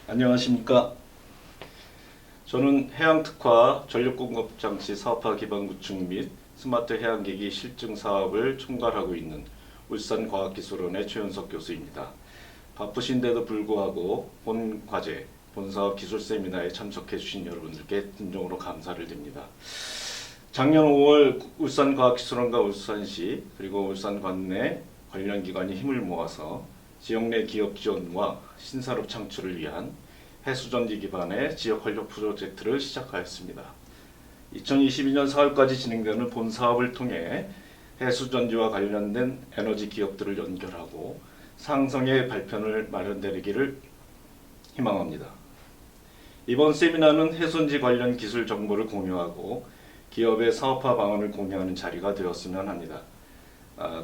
안녕하십니까. 저는 해양특화 전력공급장치 사업화 기반 구축 및 스마트 해양기기 실증 사업을 총괄하고 있는 울산과학기술원의 최윤석 교수입니다. 바쁘신데도 불구하고 본 과제, 본 사업 기술 세미나에 참석해 주신 여러분들께 진정으로 감사를 드립니다. 작년 5월 울산과학기술원과 울산시 그리고 울산관내 관련 기관이 힘을 모아서 지역 내 기업 지원과 신산업 창출을 위한 해수전지 기반의 지역 활력 프로젝트를 시작하였습니다. 2022년 4월까지 진행되는 본 사업을 통해 해수전지와 관련된 에너지 기업들을 연결하고 상성의 발편을 마련되기를 희망합니다. 이번 세미나는 해수전지 관련 기술 정보를 공유하고 기업의 사업화 방안을 공유하는 자리가 되었으면 합니다.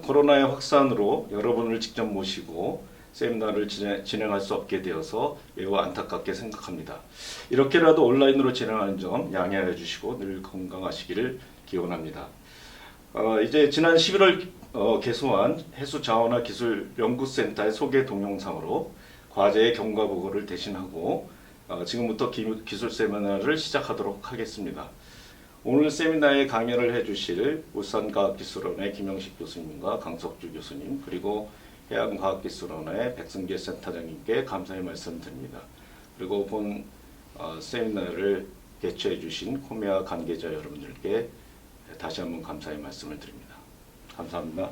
코로나의 확산으로 여러분을 직접 모시고 세미나를 진행할 수 없게 되어서 매우 안타깝게 생각합니다. 이렇게라도 온라인으로 진행하는 점 양해해 주시고 늘 건강하시기를 기원합니다. 이제 지난 11월 개소한 해수자원화 기술 연구센터의 소개 동영상으로 과제의 경과 보고를 대신하고 지금부터 기술 세미나를 시작하도록 하겠습니다. 오늘 세미나에 강연을 해주실 울산과학기술원의 김영식 교수님과 강석주 교수님 그리고 해양과학기술원의 백승재 센터장님께 감사의 말씀드립니다. 그리고 본 세미나를 개최해 주신 코미아 관계자 여러분들께 다시 한번 감사의 말씀을 드립니다. 감사합니다.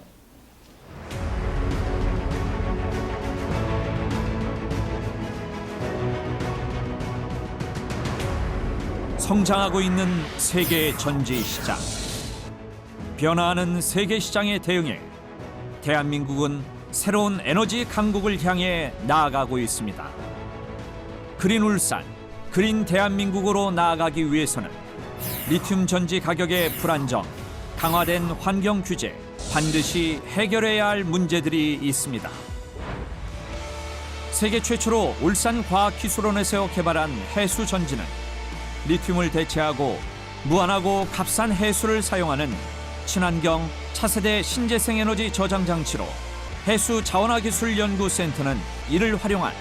성장하고 있는 세계 전지 시장. 변화하는 세계 시장에 대응해 대한민국은 새로운 에너지 강국을 향해 나아가고 있습니다. 그린 울산, 그린 대한민국으로 나아가기 위해서는 리튬 전지 가격의 불안정, 강화된 환경 규제, 반드시 해결해야 할 문제들이 있습니다. 세계 최초로 울산과학기술원에서 개발한 해수전지는 리튬을 대체하고 무한하고 값싼 해수를 사용하는 친환경 차세대 신재생 에너지 저장 장치로 해수 자원화 기술 연구센터는 이를 활용한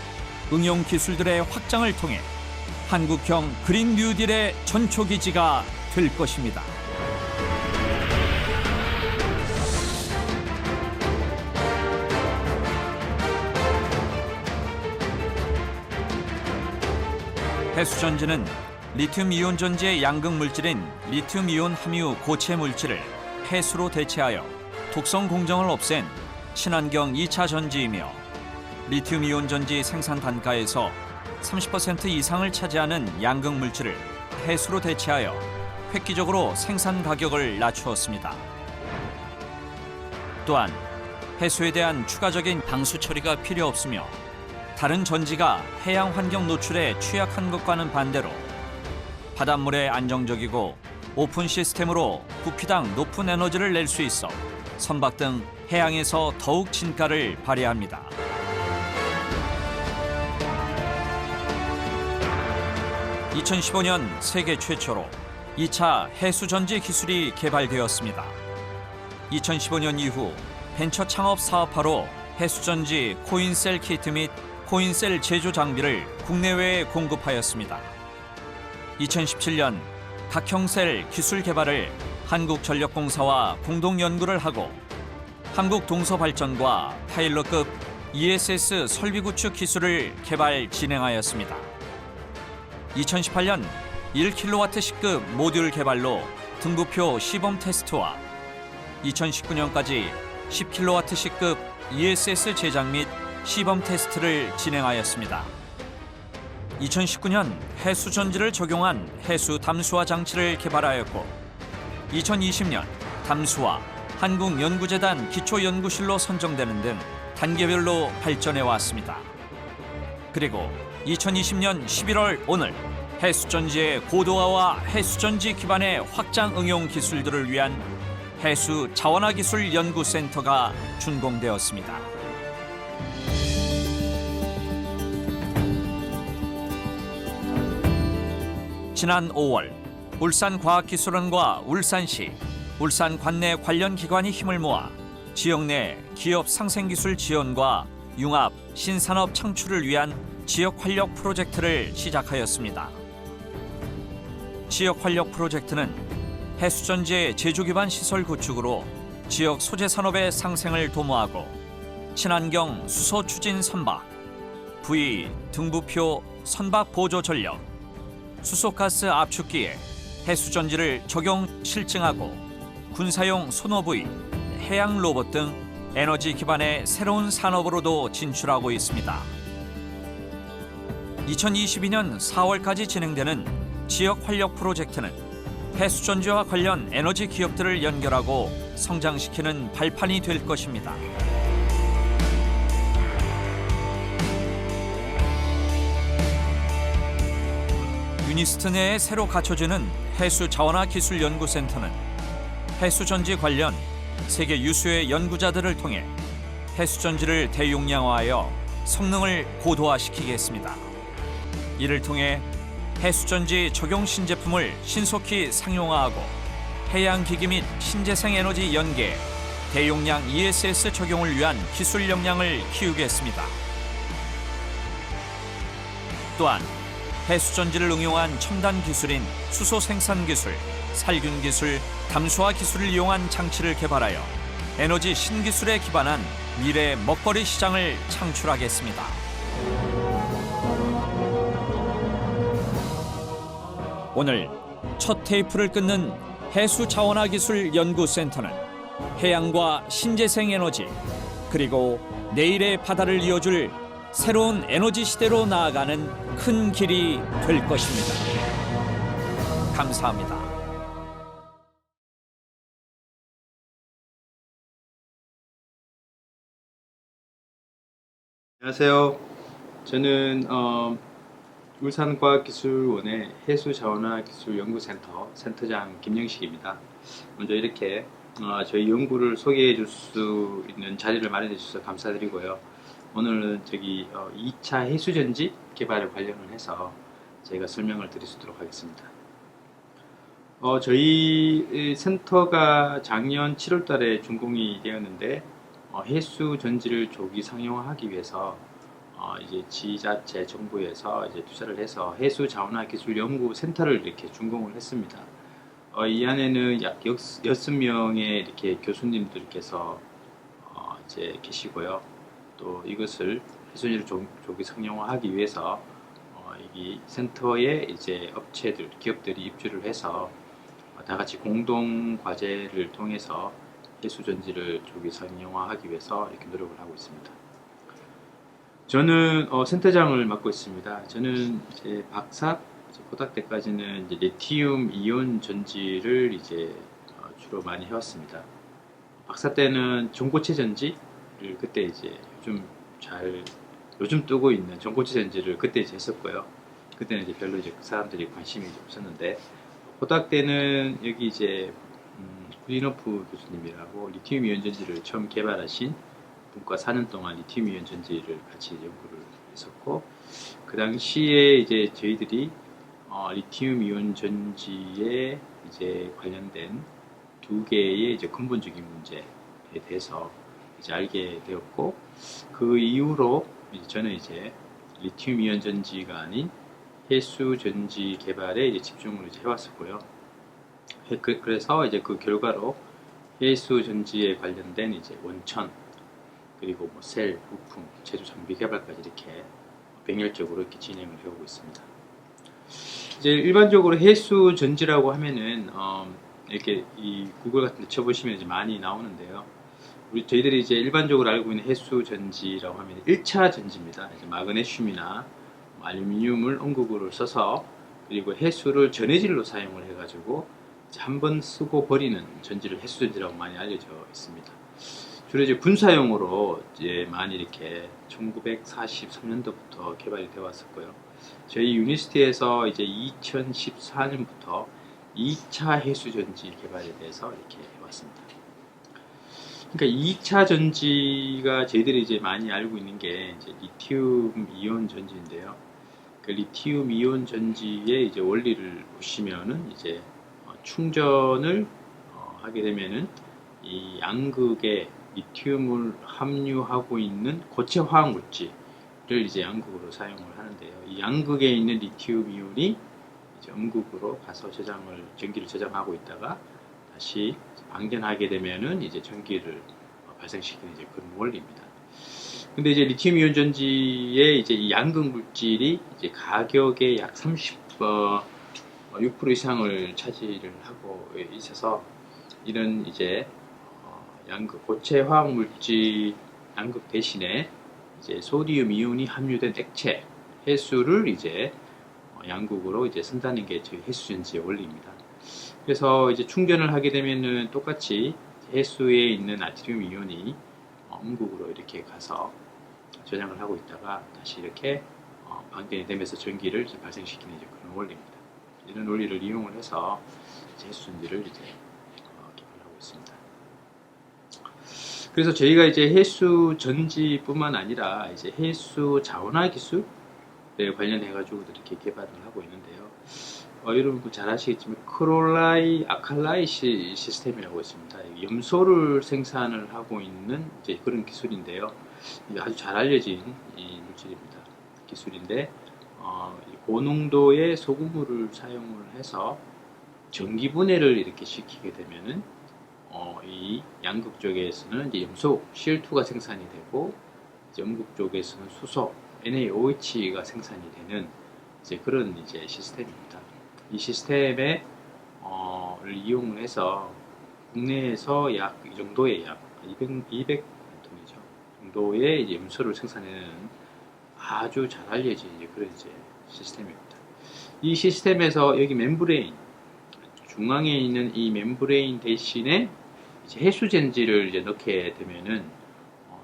응용 기술들의 확장을 통해 한국형 그린 뉴딜의 전초기지가 될 것입니다. 해수전지는 리튬 이온 전지의 양극 물질인 리튬 이온 함유 고체 물질을 해수로 대체하여 독성 공정을 없앤 친환경 2차 전지이며 리튬 이온 전지 생산 단가에서 30% 이상을 차지하는 양극 물질을 해수로 대체하여 획기적으로 생산 가격을 낮추었습니다. 또한 해수에 대한 추가적인 방수 처리가 필요 없으며 다른 전지가 해양 환경 노출에 취약한 것과는 반대로 바닷물에 안정적이고 오픈 시스템으로 부피당 높은 에너지를 낼 수 있어 선박 등 해양에서 더욱 진가를 발휘합니다. (2015년) 세계 최초로 2차 해수전지 기술이 개발되었습니다. 2015년 이후 벤처 창업 사업화로 해수전지 코인셀 키트 및 코인셀 제조 장비를 국내외에 공급하였습니다. 2017년 각형셀 기술 개발을 한국전력공사와 공동 연구를 하고 한국동서발전과 파일럿급 ESS 설비 구축 기술을 개발 진행하였습니다. 2018년 1kW시급 모듈 개발로 등부표 시범 테스트와 2019년까지 10kW시급 ESS 제작 및 시범 테스트를 진행하였습니다. 2019년 해수전지를 적용한 해수 담수화 장치를 개발하였고 2020년 담수화 한국연구재단 기초연구실로 선정되는 등 단계별로 발전해 왔습니다. 그리고 2020년 11월 오늘 해수전지의 고도화와 해수전지 기반의 확장 응용 기술들을 위한 해수 자원화 기술 연구센터가 준공되었습니다. 지난 5월 울산과학기술원과 울산시, 울산 관내 관련 기관이 힘을 모아 지역 내 기업 상생기술 지원과 융합, 신산업 창출을 위한 지역 활력 프로젝트를 시작하였습니다. 지역 활력 프로젝트는 해수전지의 제조 기반 시설 구축으로 지역 소재 산업의 상생을 도모하고 친환경 수소 추진 선박, 부의 등부표 선박 보조 전력, 수소가스 압축기에 해수전지를 적용 실증하고 군사용 소노부의, 해양 로봇 등 에너지 기반의 새로운 산업으로도 진출하고 있습니다. 2022년 4월까지 진행되는 지역 활력 프로젝트는 해수전지와 관련 에너지 기업들을 연결하고 성장시키는 발판이 될 것입니다. 유니스트 내에 새로 갖춰지는 해수자원화기술연구센터는 해수전지 관련 세계 유수의 연구자들을 통해 해수전지를 대용량화하여 성능을 고도화시키겠습니다. 이를 통해 해수전지 적용 신제품을 신속히 상용화하고 해양기기 및 신재생 에너지 연계, 대용량 ESS 적용을 위한 기술 역량을 키우겠습니다. 또한 해수전지를 응용한 첨단 기술인 수소 생산 기술, 살균 기술, 담수화 기술을 이용한 장치를 개발하여 에너지 신기술에 기반한 미래 먹거리 시장을 창출하겠습니다. 오늘 첫 테이프를 끊는 해수자원화기술연구센터는 해양과 신재생 에너지 그리고 내일의 바다를 이어줄 새로운 에너지 시대로 나아가는 큰 길이 될 것입니다. 감사합니다. 안녕하세요. 저는 울산과학기술원의 해수자원화기술연구센터 센터장 김영식입니다. 먼저 이렇게 저희 연구를 소개해 줄 수 있는 자리를 마련해 주셔서 감사드리고요. 오늘은 2차 해수전지 개발에 관련을 해서 저희가 설명을 드릴 수 있도록 하겠습니다. 저희 센터가 작년 7월 달에 준공이 되었는데 해수전지를 조기 상용화하기 위해서 이제 지자체 정부에서 이제 투자를 해서 해수자원화기술연구센터를 이렇게 준공을 했습니다. 이 안에는 약 6명의 이렇게 교수님들께서 이제 계시고요. 또 이것을 해수전지를 조기 상용화하기 위해서 이 센터에 이제 업체들, 기업들이 입주를 해서 다 같이 공동 과제를 통해서 해수전지를 조기 상용화하기 위해서 이렇게 노력을 하고 있습니다. 저는 센터장을 맡고 있습니다. 저는 이제 박사 고등 때까지는 이제 리튬 이온 전지를 이제 주로 많이 해왔습니다. 박사 때는 전고체 전지를 그때 이제 요즘 뜨고 있는 전고체 전지를 그때 이제 했었고요. 그때는 이제 별로 이제 사람들이 관심이 없었는데 고등 때는 여기 이제 구디노프 교수님이라고 리튬 이온 전지를 처음 개발하신 분과 4년 동안 리튬 이온 전지를 같이 연구를 했었고, 그 당시에 이제 저희들이 리튬 이온 전지에 이제 관련된 2개의 이제 근본적인 문제에 대해서 이제 알게 되었고, 그 이후로 저는 이제 리튬 이온 전지가 아닌 해수 전지 개발에 이제 집중을 이제 해왔었고요. 그래서 이제 그 결과로 해수 전지에 관련된 이제 원천 그리고 뭐 셀, 부품, 제조 장비 개발까지 이렇게 병렬적으로 이렇게 진행을 해오고 있습니다. 이제 일반적으로 해수 전지라고 하면은 이렇게 이 구글 같은 데 쳐보시면 이제 많이 나오는데요. 저희들이 이제 일반적으로 알고 있는 해수 전지라고 하면 1차 전지입니다. 이제 마그네슘이나 알루미늄을 원극으로 써서 그리고 해수를 전해질로 사용을 해가지고 한 번 쓰고 버리는 전지를 해수전지라고 많이 알려져 있습니다. 주로 이제 군사용으로 이제 많이 이렇게 1943년도부터 개발이 되어 왔었고요. 저희 유니스트에서 이제 2014년부터 2차 해수전지 개발에 대해서 이렇게 해왔습니다. 그러니까 2차 전지가 저희들이 이제 많이 알고 있는 게 이제 리튬 이온 전지인데요. 그 리튬 이온 전지의 이제 원리를 보시면은 이제 충전을 하게 되면은 이 양극에 리튬을 함유하고 있는 고체 화학 물질, 이제 양극으로 사용을 하는데요. 이 양극에 있는 리튬 이온이 이제 음극으로 가서 전기를 저장하고 있다가 다시 방전하게 되면은 이제 전기를 발생시키는 이제 그런 원리입니다. 근데 이제 리튬 이온 전지의 이제 이 양극 물질이 이제 가격의 약 6% 이상을 차지를 하고 있어서 이런 이제 양극 고체 화학 물질 양극 대신에 이제 소디움 이온이 함유된 액체 해수를 이제 양극으로 이제 쓴다는 게 저희 해수전지의 원리입니다. 그래서 이제 충전을 하게 되면은 똑같이 해수에 있는 나트륨 이온이 음극으로 이렇게 가서 저장을 하고 있다가 다시 이렇게 방전이 되면서 전기를 이제 발생시키는 이제 그런 원리입니다. 이런 원리를 이용을 해서 해수전지를 이제 개발하고 있습니다. 그래서 저희가 이제 해수전지뿐만 아니라 이제 해수 자원화 기술에 관련해 가지고 이렇게 개발을 하고 있는데요. 여러분 잘 아시겠지만 아칼라이 시스템이라고 있습니다. 염소를 생산을 하고 있는 이제 그런 기술인데요. 아주 잘 알려진 이 물질입니다. 기술인데 고농도의 소금물을 사용을 해서 전기 분해를 이렇게 시키게 되면은 이 양극 쪽에서는 이제 염소 Cl2가 생산이 되고 이제 음극 쪽에서는 수소 NaOH가 생산이 되는 이제 그런 이제 시스템입니다. 이 시스템에 이용을 해서 국내에서 약 이 정도의 약 200톤이죠 정도의 이제 염소를 생산하는 아주 잘 알려진 이제 그런 이제 시스템입니다. 이 시스템에서 여기 멤브레인 중앙에 있는 이 멤브레인 대신에 이제 해수전지를 이제 넣게 되면은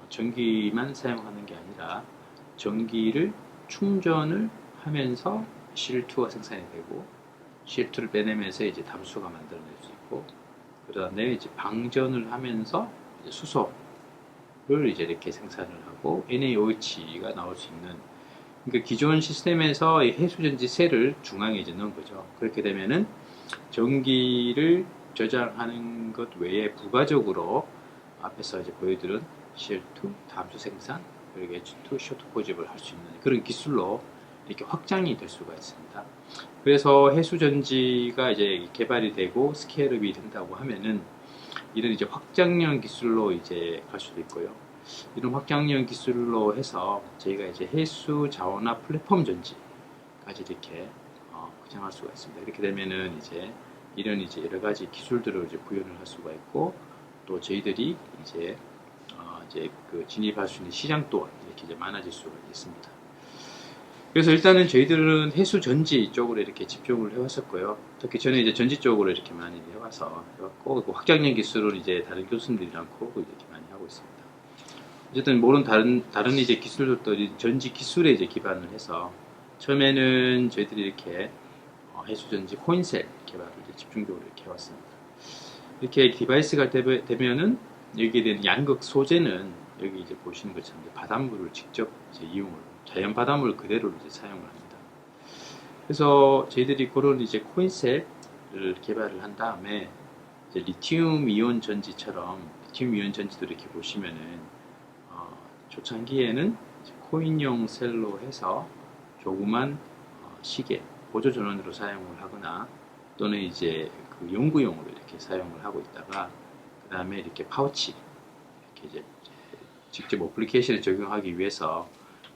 전기만 사용하는 게 아니라 전기를 충전을 하면서 Cl2가 생산이 되고 Cl2를 빼내면서 이제 담수가 만들어낼 수 있고 그 다음에 이제 방전을 하면서 이제 수소를 이제 이렇게 생산을 하고 NaOH가 나올 수 있는 그러니까 기존 시스템에서 이 해수전지 셀을 중앙에 이제 넣은 거죠. 그렇게 되면은 전기를 저장하는 것 외에 부가적으로 앞에서 이제 보여드린 Cl2 담수 생산 그리고 H2 쇼트 포집을 할 수 있는 그런 기술로 이렇게 확장이 될 수가 있습니다. 그래서 해수전지가 이제 개발이 되고 스케일업이 된다고 하면은 이런 이제 확장형 기술로 이제 갈 수도 있고요. 이런 확장형 기술로 해서 저희가 이제 해수 자원화 플랫폼 전지까지 이렇게 확장할 수가 있습니다. 이렇게 되면은 이제 이런 이제 여러 가지 기술들을 이제 구현을 할 수가 있고 또 저희들이 이제 그 진입할 수 있는 시장 또한 이렇게 이제 많아질 수가 있습니다. 그래서 일단은 저희들은 해수 전지 쪽으로 이렇게 집중을 해왔었고요. 특히 저는 이제 전지 쪽으로 이렇게 많이 해왔고 확장형 기술을 이제 다른 교수님들이랑 이렇게 많이 하고 있습니다. 어쨌든 모든 다른 이제 기술도 전지 기술에 이제 기반을 해서 처음에는 저희들이 이렇게 해수 전지 코인셀 개발을 이제 집중적으로 이렇게 해왔습니다. 이렇게 디바이스가 되면은 여기에 대한 양극 소재는 여기 이제 보시는 것처럼 바닷물을 직접 이제 자연 바닷물 그대로 이제 사용을 합니다. 그래서 저희들이 그런 이제 코인셀을 개발을 한 다음에 이제 리튬 이온 전지처럼 리튬 이온 전지도 이렇게 보시면은 초창기에는 코인용 셀로 해서 조그만 시계 보조 전원으로 사용을 하거나 또는 이제 그 연구용으로 이렇게 사용을 하고 있다가 그 다음에 이렇게 파우치 이렇게 이제 직접 어플리케이션을 적용하기 위해서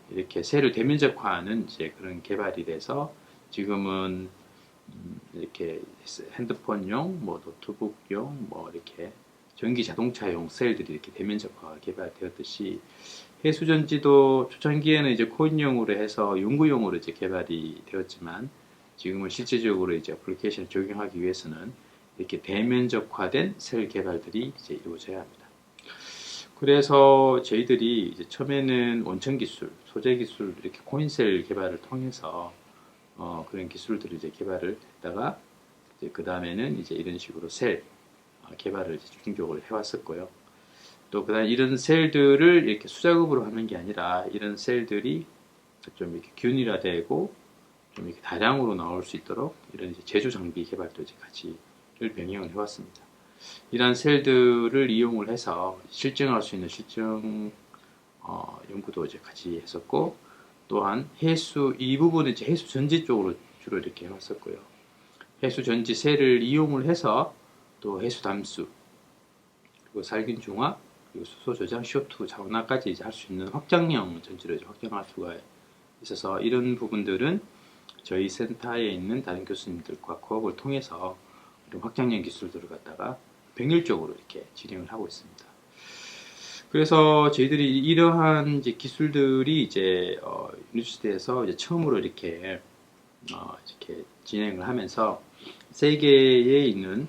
이렇게 셀을 대면적화하는 이제 그런 개발이 돼서 지금은 이렇게 핸드폰용, 뭐 노트북용, 뭐 이렇게 전기 자동차용 셀들이 이렇게 대면적화가 개발되었듯이 해수전지도 초창기에는 이제 코인용으로 해서 연구용으로 이제 개발이 되었지만 지금은 실제적으로 이제 어플리케이션을 적용하기 위해서는 이렇게 대면적화된 셀 개발들이 이제 이루어져야 합니다. 그래서 저희들이 이제 처음에는 원천 기술, 소재 기술 이렇게 코인셀 개발을 통해서 그런 기술들을 이제 개발을 했다가 이제 그 다음에는 이제 이런 식으로 셀 개발을 이제 집중적으로 해왔었고요. 또 그다음 이런 셀들을 이렇게 수작업으로 하는 게 아니라 이런 셀들이 좀 이렇게 균일화되고 좀 이렇게 다량으로 나올 수 있도록 이런 이제 제조 장비 개발도 이제 같이를 병행을 해왔습니다. 이러한 셀들을 이용을 해서 실증할 수 있는 실증 연구도 이제 같이 했었고 또한 해수 이 부분은 이제 해수 전지 쪽으로 주로 이렇게 해왔었고요. 해수 전지 셀을 이용을 해서 또 해수 담수 그리고 살균 중화 그리고 수소 저장 CO2 자원화까지 이제 할 수 있는 확장형 전지를 확장할 수가 있어서 이런 부분들은 저희 센터에 있는 다른 교수님들과 코업을 통해서 이런 확장형 기술들을 갖다가 병렬적으로 이렇게 진행을 하고 있습니다. 그래서 저희들이 이러한 이제 기술들이 이제 유니버시티에서 이제 처음으로 이렇게 진행을 하면서 세계에 있는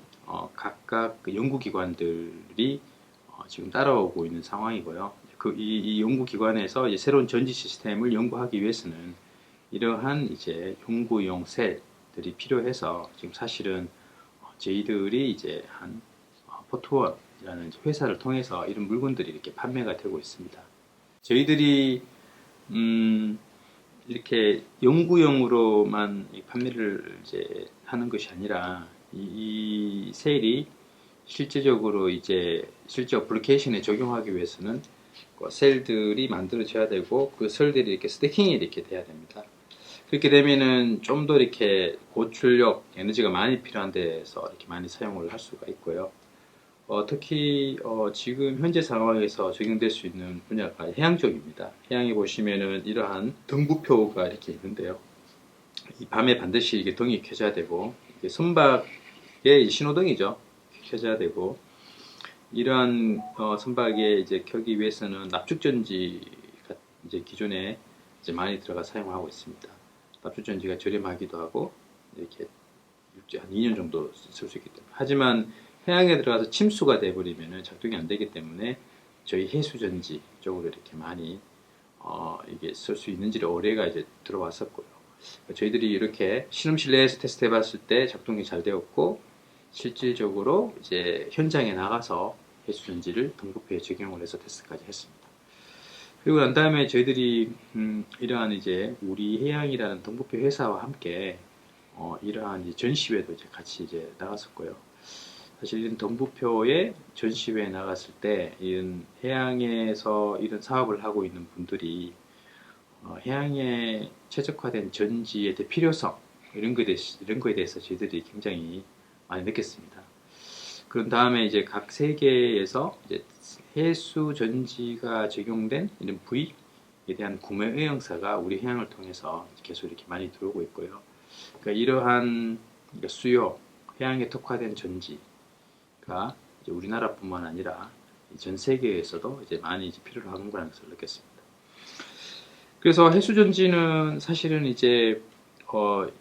각각 그 연구기관들이 지금 따라오고 있는 상황이고요. 이 연구기관에서 이제 새로운 전지 시스템을 연구하기 위해서는 이러한 이제 연구용 셀들이 필요해서 지금 사실은 저희들이 이제 한 포트원이라는 회사를 통해서 이런 물건들이 이렇게 판매가 되고 있습니다. 저희들이 이렇게 연구용으로만 판매를 이제 하는 것이 아니라 이 셀이 실제적으로 이제 실제 어플리케이션에 적용하기 위해서는 그 셀들이 만들어져야 되고 그 셀들이 이렇게 스태킹이 이렇게 돼야 됩니다. 그렇게 되면은 좀 더 이렇게 고출력 에너지가 많이 필요한 데서 이렇게 많이 사용을 할 수가 있고요. 특히 지금 현재 상황에서 적용될 수 있는 분야가 해양 쪽입니다. 해양에 보시면은 이러한 등부표가 이렇게 있는데요. 이 밤에 반드시 이게 등이 켜져야 되고 이게 선박의 신호등이죠. 켜져야 되고 이러한 선박에 이제 켜기 위해서는 납축전지가 이제 기존에 이제 많이 들어가 사용하고 있습니다. 납축전지가 저렴하기도 하고 이렇게 한 2년 정도 쓸 수 있기 때문에 하지만 해양에 들어가서 침수가 돼버리면 작동이 안 되기 때문에 저희 해수전지 쪽으로 이렇게 많이 이게 쓸 수 있는지를 의뢰가 이제 들어왔었고요. 저희들이 이렇게 실험실 내에서 테스트 해봤을 때 작동이 잘 되었고 실질적으로 이제 현장에 나가서 해수전지를 등부표에 적용을 해서 테스트까지 했습니다. 그리고 난 다음에 저희들이 이러한 이제 우리 해양이라는 등부표 회사와 함께 이러한 이제 전시회도 이제 같이 이제 나갔었고요. 사실 이런 등부표에 전시회에 나갔을 때 이런 해양에서 이런 사업을 하고 있는 분들이 해양에 최적화된 전지의 필요성 이런 거에 대해서 저희들이 굉장히 많이 느꼈습니다. 그런 다음에 이제 각 세계에서 이제 해수 전지가 적용된 이런 부위에 대한 구매 의향사가 우리 해양을 통해서 계속 이렇게 많이 들어오고 있고요. 그러니까 이러한 수요, 해양에 특화된 전지가 이제 우리나라뿐만 아니라 전 세계에서도 이제 많이 이제 필요로 하는구나 것을 느꼈습니다. 그래서 해수 전지는 사실은 이제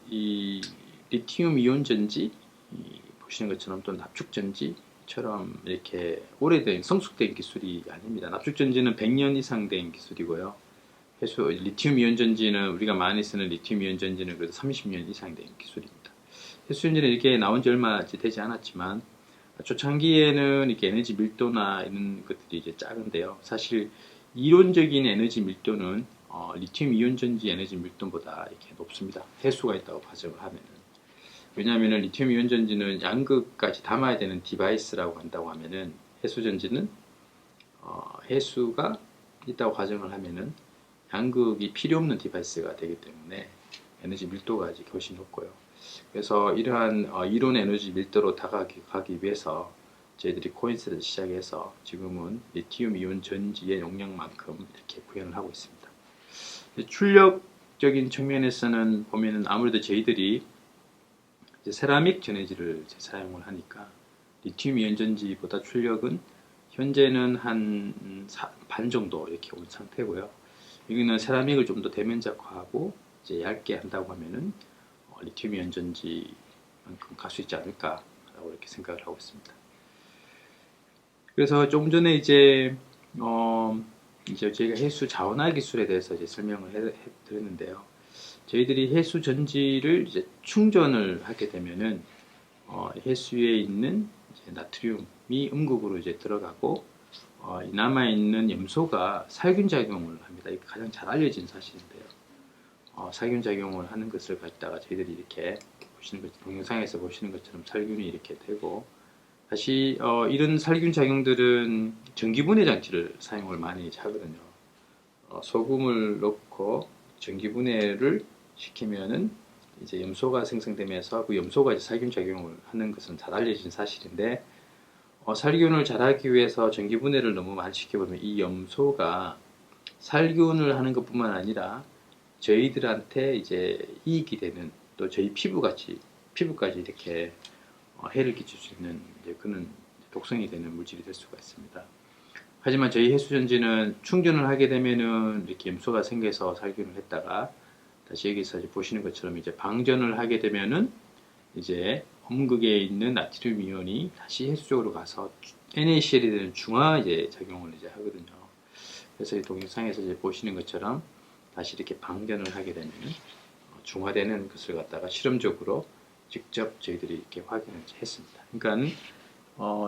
이 리튬 이온 전지 보시는 것처럼 또 납축 전지처럼 이렇게 오래된 성숙된 기술이 아닙니다. 납축 전지는 100년 이상 된 기술이고요. 리튬 이온 전지는 우리가 많이 쓰는 리튬 이온 전지는 그래도 30년 이상 된 기술입니다. 해수 전지는 이렇게 나온 지 얼마 되지 않았지만 초창기에는 이렇게 에너지 밀도나 이런 것들이 이제 작은데요. 사실 이론적인 에너지 밀도는 리튬 이온 전지 에너지 밀도보다 이렇게 높습니다. 해수가 있다고 가정을 하면은. 왜냐하면 리튬 이온 전지는 양극까지 담아야 되는 디바이스라고 한다고 하면은 해수 전지는 해수가 있다고 가정을 하면은 양극이 필요 없는 디바이스가 되기 때문에 에너지 밀도가 아직 훨씬 높고요. 그래서 이러한 이론 에너지 밀도로 다가가기 위해서 저희들이 코인스를 시작해서 지금은 리튬 이온 전지의 용량만큼 이렇게 구현을 하고 있습니다. 출력적인 측면에서는 보면은 아무래도 저희들이 이제 세라믹 전해질을 사용을 하니까 리튬 이온 전지보다 출력은 현재는 한 반 정도 이렇게 온 상태고요. 여기는 세라믹을 좀 더 대면적화하고 이제 얇게 한다고 하면은 리튬 이온 전지만큼 갈 수 있지 않을까라고 이렇게 생각을 하고 있습니다. 그래서 조금 전에 이제 저희가 해수 자원화 기술에 대해서 이제 설명을 해드렸는데요. 저희들이 해수 전지를 이제 충전을 하게 되면은 해수에 있는 이제 나트륨이 음극으로 이제 들어가고 남아 있는 염소가 살균 작용을 합니다. 이게 가장 잘 알려진 사실인데요. 살균 작용을 하는 것을 갖다가 저희들이 이렇게 보시는 것, 동영상에서 보시는 것처럼 살균이 이렇게 되고 다시 이런 살균 작용들은 전기분해 장치를 사용을 많이 하거든요. 소금을 넣고 전기 분해를 시키면은 이제 염소가 생성되면서 그 염소가 이제 살균 작용을 하는 것은 잘 알려진 사실인데, 살균을 잘하기 위해서 전기 분해를 너무 많이 시켜보면 이 염소가 살균을 하는 것뿐만 아니라 저희들한테 이제 이익이 되는, 또 저희 피부까지 이렇게 해를 끼칠 수 있는 이제 그런 독성이 되는 물질이 될 수가 있습니다. 하지만 저희 해수전지는 충전을 하게 되면은 이렇게 염소가 생겨서 살균을 했다가 다시 여기서 이제 보시는 것처럼 이제 방전을 하게 되면은 이제 음극에 있는 나트륨 이온이 다시 해수 쪽으로 가서 NaCl이 되는 중화 이제 작용을 이제 하거든요. 그래서 이 동영상에서 이제 보시는 것처럼 다시 이렇게 방전을 하게 되면은 중화되는 것을 갖다가 실험적으로 직접 저희들이 이렇게 확인을 했습니다. 그러니까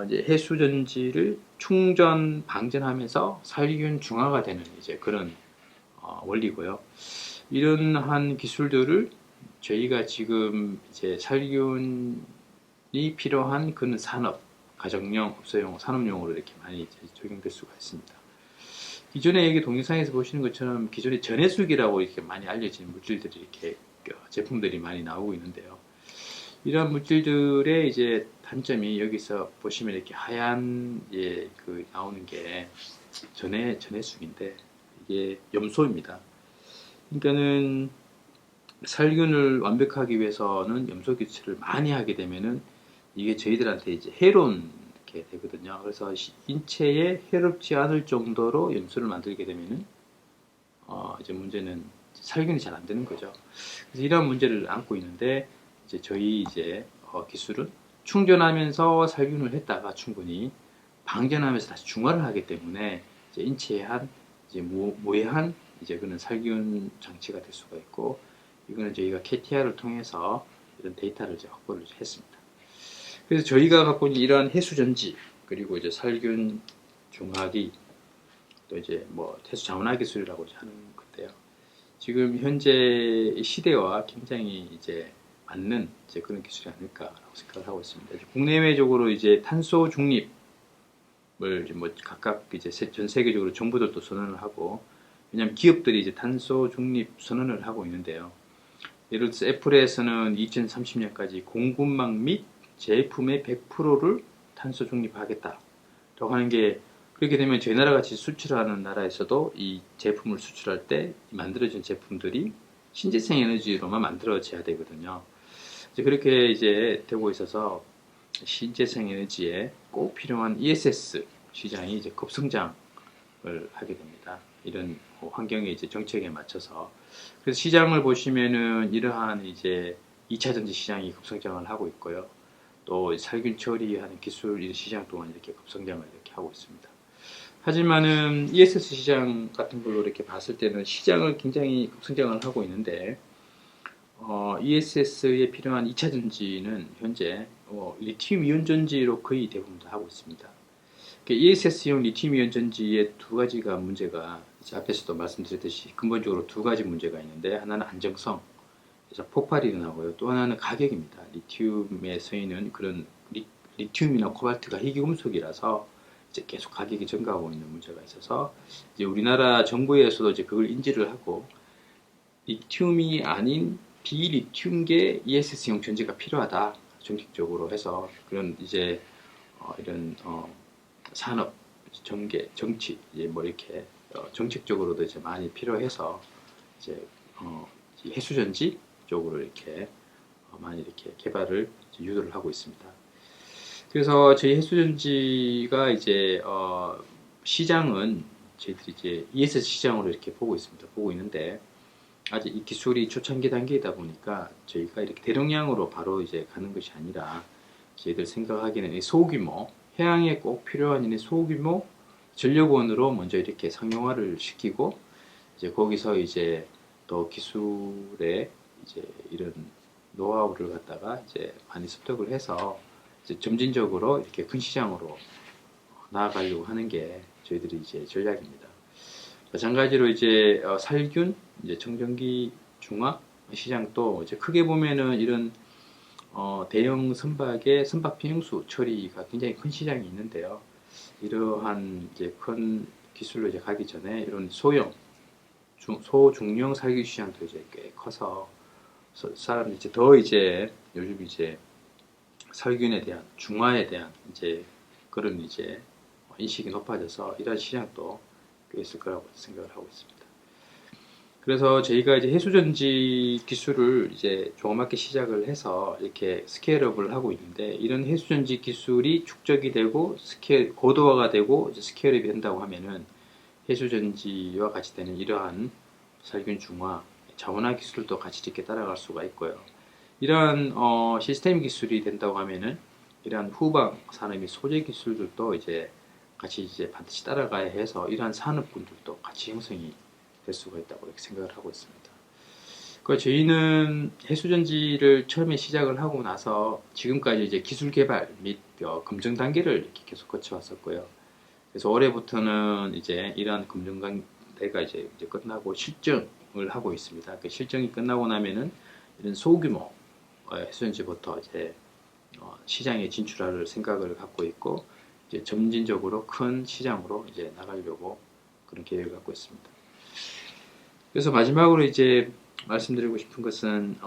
이제 해수전지를 충전, 방전하면서 살균 중화가 되는 이제 그런 원리고요. 이런 기술들을 저희가 지금 이제 살균이 필요한 그런 산업, 가정용, 업소용, 산업용으로 이렇게 많이 이제 적용될 수가 있습니다. 기존에 여기 동영상에서 보시는 것처럼 기존에 전해수기라고 이렇게 많이 알려진 물질들이 이렇게 제품들이 많이 나오고 있는데요. 이런 물질들의 이제 단점이 여기서 보시면 이렇게 하얀 그 나오는 게 전해수기인데 이게 염소입니다. 그러니까는 살균을 완벽하기 위해서는 염소 교체를 많이 하게 되면은 이게 저희들한테 이제 해롭게 되거든요. 그래서 인체에 해롭지 않을 정도로 염소를 만들게 되면은 이제 문제는 살균이 잘 안 되는 거죠. 그래서 이런 문제를 안고 있는데 이제 저희 기술은 충전하면서 살균을 했다가 충분히 방전하면서 다시 중화를 하기 때문에 이제 인체에 모해한 그런 살균 장치가 될 수가 있고, 이거는 저희가 KTR을 통해서 이런 데이터를 이제 확보를 했습니다. 그래서 저희가 갖고 있는 이러한 해수전지, 그리고 이제 살균 중화기, 또 이제 해수 자원화 기술이라고 하는 건데요. 지금 현재 시대와 굉장히 이제 맞는 그런 기술이 아닐까라고 생각을 하고 있습니다. 국내외적으로 이제 탄소 중립을 각각 이제 전 세계적으로 정부들도 선언을 하고, 왜냐하면 기업들이 이제 탄소 중립 선언을 하고 있는데요. 예를 들어서 애플에서는 2030년까지 공급망 및 제품의 100%를 탄소 중립하겠다라고 하는 게, 그렇게 되면 저희 나라 같이 수출하는 나라에서도 이 제품을 수출할 때 만들어진 제품들이 신재생 에너지로만 만들어져야 되거든요. 그렇게 이제 되고 있어서 신재생 에너지에 꼭 필요한 ESS 시장이 이제 급성장을 하게 됩니다. 이런 환경의 이제 정책에 맞춰서. 그래서 시장을 보시면은 이러한 이제 2차 전지 시장이 급성장을 하고 있고요. 또 살균 처리하는 기술 시장 또한 이렇게 급성장을 이렇게 하고 있습니다. 하지만은 ESS 시장 같은 걸로 이렇게 봤을 때는 시장을 굉장히 급성장을 하고 있는데, ESS에 필요한 2차 전지는 현재 리튬 이온 전지로 거의 대부분 다 하고 있습니다. ESS용 리튬 이온 전지의 두 가지가 문제가, 이제 앞에서도 말씀드렸듯이 근본적으로 두 가지 문제가 있는데, 하나는 안정성, 그래서 폭발이 일어나고요. 또 하나는 가격입니다. 리튬에 쓰이는 그런 리튬이나 코발트가 희귀금속이라서 이제 계속 가격이 증가하고 있는 문제가 있어서, 이제 우리나라 정부에서도 이제 그걸 인지를 하고 리튬이 아닌 비리튬계 ESS용 전지가 필요하다, 정책적으로 해서 그런 이제 이런 산업, 정계, 정치 이렇게 정책적으로도 이제 많이 필요해서 이제 해수전지 쪽으로 이렇게 많이 이렇게 개발을 유도를 하고 있습니다. 그래서 저희 해수전지가 이제 시장은 저희들이 이제 ESS 시장으로 이렇게 보고 있는데, 아직 이 기술이 초창기 단계이다 보니까 저희가 이렇게 대용량으로 바로 이제 가는 것이 아니라, 저희들 생각하기에는 소규모, 해양에 꼭 필요한 소규모 전력원으로 먼저 이렇게 상용화를 시키고, 이제 거기서 이제 또 기술의 이제 이런 노하우를 갖다가 이제 많이 습득을 해서 이제 점진적으로 이렇게 큰 시장으로 나아가려고 하는 게 저희들이 이제 전략입니다. 마찬가지로 이제 살균, 이제 청정기 중화 시장도 이제 크게 보면은 이런 대형 선박의 선박 비행수 처리가 굉장히 큰 시장이 있는데요. 이러한 이제 큰 기술로 이제 가기 전에 이런 소형 소중령 살균 시장도 이제 꽤 커서 사람들이 이제 더 이제 요즘 이제 살균에 대한 중화에 대한 이제 그런 이제 인식이 높아져서 이런 시장도 꽤 있을 거라고 생각을 하고 있습니다. 그래서 저희가 이제 해수전지 기술을 이제 조그맣게 시작을 해서 이렇게 스케일업을 하고 있는데, 이런 해수전지 기술이 축적이 되고 고도화가 되고 이제 스케일업이 된다고 하면은 해수전지와 같이 되는 이러한 살균 중화, 자원화 기술도 같이 이렇게 따라갈 수가 있고요. 이러한 시스템 기술이 된다고 하면은 이러한 후방 산업 및 소재 기술들도 이제 같이 이제 반드시 따라가야 해서 이러한 산업군들도 같이 형성이 될 수가 있다고 이렇게 생각을 하고 있습니다. 저희는 해수전지를 처음에 시작을 하고 나서 지금까지 이제 기술 개발 및 검증 단계를 이렇게 계속 거쳐왔었고요. 그래서 올해부터는 이제 이러한 검증 단계가 이제 끝나고 실증을 하고 있습니다. 그 실증이 끝나고 나면은 이런 소규모 해수전지부터 이제 시장에 진출할 생각을 갖고 있고, 이제 점진적으로 큰 시장으로 이제 나가려고 그런 계획을 갖고 있습니다. 그래서 마지막으로 이제 말씀드리고 싶은 것은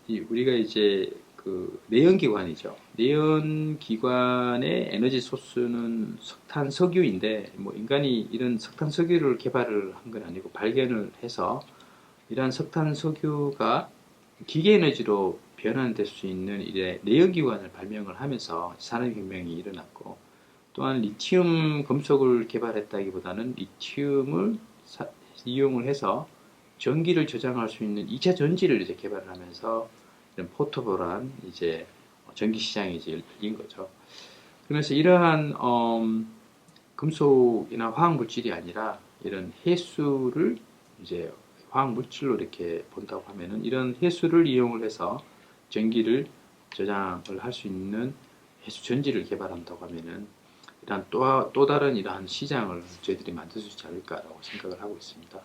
우리가 이제 그 내연기관이죠. 내연기관의 에너지 소스는 석탄, 석유인데, 뭐 인간이 이런 석탄, 석유를 개발을 한 건 아니고 발견을 해서 이러한 석탄, 석유가 기계 에너지로 변환될 수 있는 이래 내연기관을 발명을 하면서 산업혁명이 일어났고, 또한 리튬 금속을 개발했다기보다는 리튬을 이용을 해서 전기를 저장할 수 있는 2차 전지를 이제 개발을 하면서 이런 포터블한 이제 전기 시장이 이제 열린 거죠. 그래서 이러한 금속이나 화학 물질이 아니라 이런 해수를 이제 화학 물질로 이렇게 본다고 하면은, 이런 해수를 이용을 해서 전기를 저장을 할 수 있는 해수 전지를 개발한다고 하면은 이러한 또 다른 이러한 시장을 저희들이 만들 수 있지 않을까라고 생각을 하고 있습니다.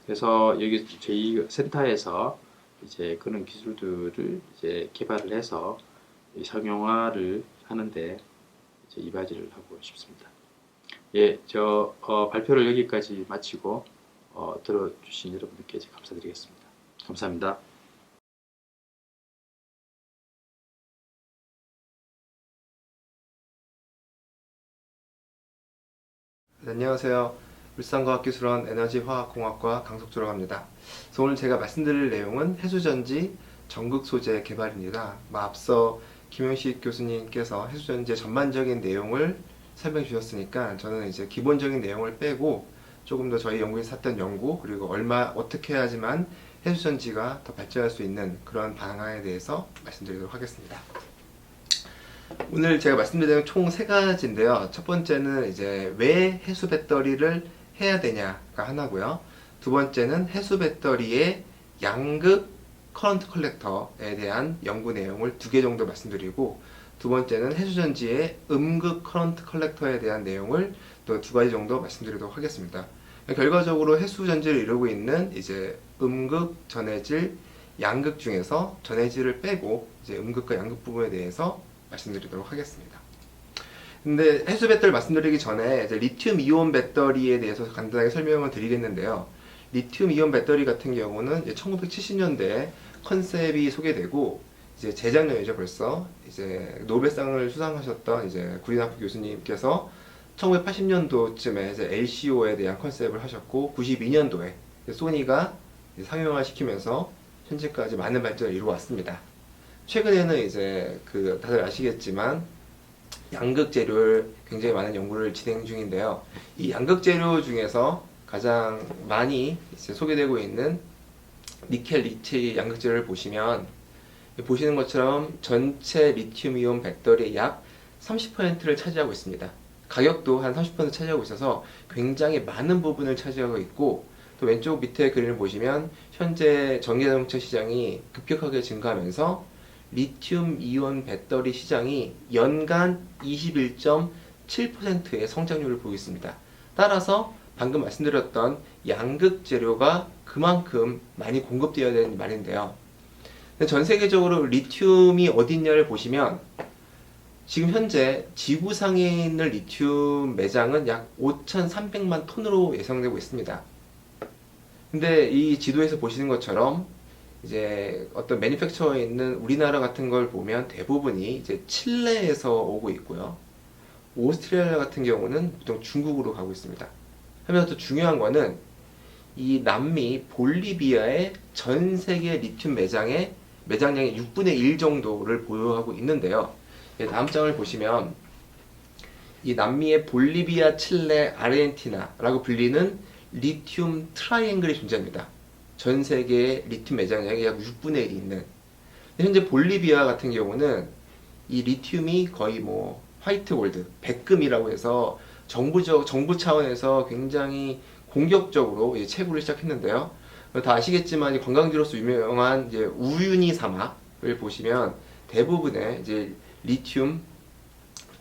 그래서 여기 저희 센터에서 이제 그런 기술들을 이제 개발을 해서 상용화를 하는데 이제 이바지를 하고 싶습니다. 예, 발표를 여기까지 마치고 들어주신 여러분들께 감사드리겠습니다. 감사합니다. 네, 안녕하세요. 울산과학기술원 에너지화학공학과 강석주라고 합니다. 그래서 오늘 제가 말씀드릴 내용은 해수전지 전극 소재 개발입니다. 앞서 김영식 교수님께서 해수전지의 전반적인 내용을 설명해 주셨으니까 저는 이제 기본적인 내용을 빼고 조금 더 저희 연구에서 했던 연구, 그리고 어떻게 해야지만 해수전지가 더 발전할 수 있는 그런 방안에 대해서 말씀드리도록 하겠습니다. 오늘 제가 말씀드리는 총 3가지인데요. 첫 번째는 이제 왜 해수 배터리를 해야 되냐가 하나고요. 두 번째는 해수 배터리의 양극 커런트 컬렉터에 대한 연구 내용을 2개 정도 말씀드리고, 두 번째는 해수전지의 음극 커런트 컬렉터에 대한 내용을 또 2가지 정도 말씀드리도록 하겠습니다. 결과적으로 해수전지를 이루고 있는 이제 음극, 전해질, 양극 중에서 전해질을 빼고 이제 음극과 양극 부분에 대해서 말씀드리도록 하겠습니다. 근데 해수 배터리 말씀드리기 전에 이제 리튬 이온 배터리에 대해서 간단하게 설명을 드리겠는데요. 리튬 이온 배터리 같은 경우는 이제 1970년대에 컨셉이 소개되고, 이제 재작년이죠, 벌써 이제 노벨상을 수상하셨던 이제 구리나프 교수님께서 1980년도쯤에 이제 LCO에 대한 컨셉을 하셨고, 92년도에 소니가 상용화 시키면서 현재까지 많은 발전을 이루어왔습니다. 최근에는 이제 다들 아시겠지만 양극 재료를 굉장히 많은 연구를 진행 중인데요. 이 양극 재료 중에서 가장 많이 이제 소개되고 있는 니켈, 리튬 양극 재료를 보시면 보시는 것처럼 전체 리튬이온 배터리의 약 30%를 차지하고 있습니다. 가격도 한 30% 차지하고 있어서 굉장히 많은 부분을 차지하고 있고, 또 왼쪽 밑에 그림을 보시면 현재 전기자동차 시장이 급격하게 증가하면서 리튬 이온 배터리 시장이 연간 21.7%의 성장률을 보이고 있습니다. 따라서 방금 말씀드렸던 양극 재료가 그만큼 많이 공급되어야 되는 말인데요. 전 세계적으로 리튬이 어디 있냐를 보시면 지금 현재 지구상에 있는 리튬 매장은 약 5,300만 톤으로 예상되고 있습니다. 근데 이 지도에서 보시는 것처럼 이제 어떤 매니팩처어에 있는 우리나라 같은 걸 보면 대부분이 이제 칠레에서 오고 있고요. 오스트레일리아 같은 경우는 보통 중국으로 가고 있습니다. 하면서 또 중요한 거는 이 남미 볼리비아의 전 세계 리튬 매장량의 6분의 1 정도를 보유하고 있는데요. 다음 장을 보시면 이 남미의 볼리비아, 칠레, 아르헨티나라고 불리는 리튬 트라이앵글이 존재합니다. 전 세계의 리튬 매장량이 약 6분의 1이 있는. 현재 볼리비아 같은 경우는 이 리튬이 거의 뭐 화이트 골드, 백금이라고 해서 정부 차원에서 굉장히 공격적으로 이제 채굴을 시작했는데요. 다 아시겠지만 이 관광지로서 유명한 이제 우유니 사막을 보시면 대부분의 이제 리튬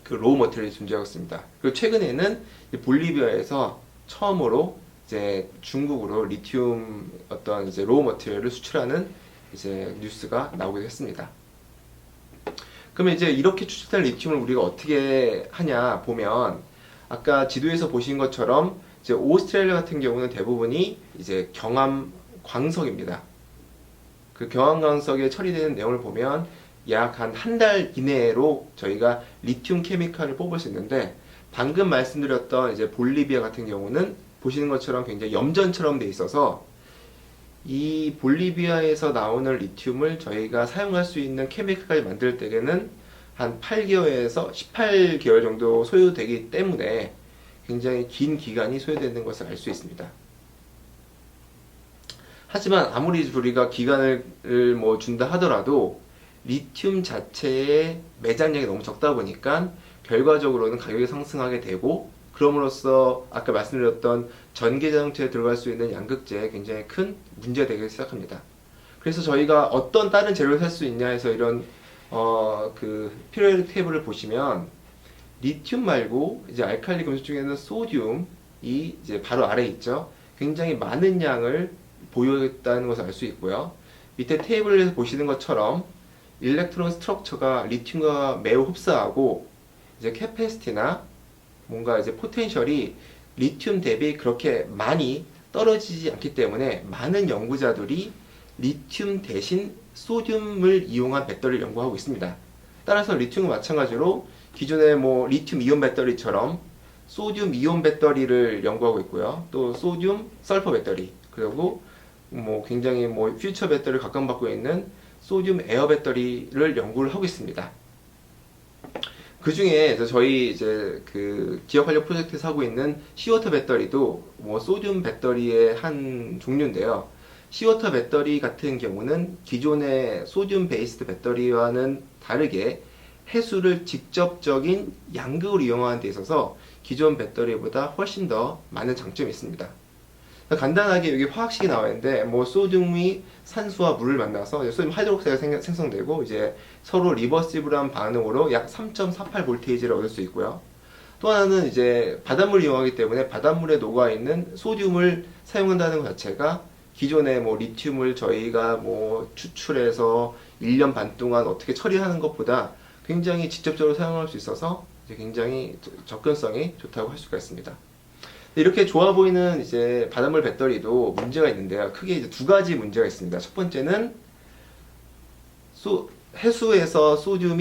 그 로우 머티리얼이 존재하고 있습니다. 그리고 최근에는 볼리비아에서 처음으로 이제 중국으로 리튬 어떤 이제 로우 머티리얼을 수출하는 이제 뉴스가 나오기도 했습니다. 그러면 이제 이렇게 추출된 리튬을 우리가 어떻게 하냐 보면 아까 지도에서 보신 것처럼 이제 오스트레일리아 같은 경우는 대부분이 이제 경암 광석입니다. 그 경암 광석에 처리되는 내용을 보면 약 한 달 이내로 저희가 리튬 케미칼을 뽑을 수 있는데 방금 말씀드렸던 이제 볼리비아 같은 경우는 보시는 것처럼 굉장히 염전처럼 돼 있어서 이 볼리비아에서 나오는 리튬을 저희가 사용할 수 있는 케미칼을 만들 때에는 한 8개월에서 18개월 정도 소요되기 때문에 굉장히 긴 기간이 소요되는 것을 알 수 있습니다. 하지만 아무리 우리가 기간을 뭐 준다 하더라도 리튬 자체의 매장량이 너무 적다 보니까 결과적으로는 가격이 상승하게 되고 그럼으로써 아까 말씀드렸던 전기자동차에 들어갈 수 있는 양극재에 굉장히 큰 문제가 되기 시작합니다. 그래서 저희가 어떤 다른 재료를 살 수 있냐 해서 이런 그 피리오딕 테이블을 보시면 리튬 말고 이제 알칼리 금속 중에는 소듐이 이제 바로 아래에 있죠. 굉장히 많은 양을 보유했다는 것을 알 수 있고요. 밑에 테이블에서 보시는 것처럼 일렉트론 스트럭처가 리튬과 매우 흡사하고 이제 캐패시티나 뭔가 이제 포텐셜이 리튬 대비 그렇게 많이 떨어지지 않기 때문에 많은 연구자들이 리튬 대신 소듐을 이용한 배터리를 연구하고 있습니다. 따라서 리튬과 마찬가지로 기존의 뭐 리튬 이온 배터리처럼 소듐 이온 배터리를 연구하고 있고요. 또 소듐 설퍼 배터리, 그리고 뭐 굉장히 뭐 퓨처 배터리를 각광받고 있는 소듐 에어 배터리를 연구를 하고 있습니다. 그 중에 저희 이제 그 지역 활력 프로젝트에서 하고 있는 시워터 배터리도 뭐 소듐 배터리의 한 종류인데요. 시워터 배터리 같은 경우는 기존의 소듐 베이스드 배터리와는 다르게 해수를 직접적인 양극으로 이용하는 데 있어서 기존 배터리보다 훨씬 더 많은 장점이 있습니다. 간단하게 여기 화학식이 나와 있는데 뭐 소듐이 산소와 물을 만나서 소듐 하이드록사이드가 생성되고 이제 서로 리버시블한 반응으로 약 3.48 볼테이지를 얻을 수 있고요. 또 하나는 이제 바닷물을 이용하기 때문에 바닷물에 녹아 있는 소듐을 사용한다는 것 자체가 기존의 뭐 리튬을 저희가 뭐 추출해서 1년 반 동안 어떻게 처리하는 것보다 굉장히 직접적으로 사용할 수 있어서 이제 굉장히 접근성이 좋다고 할 수가 있습니다. 이렇게 좋아 보이는 이제 바닷물 배터리도 문제가 있는데요. 크게 이제 두 가지 문제가 있습니다. 첫 번째는 해수에서 소듐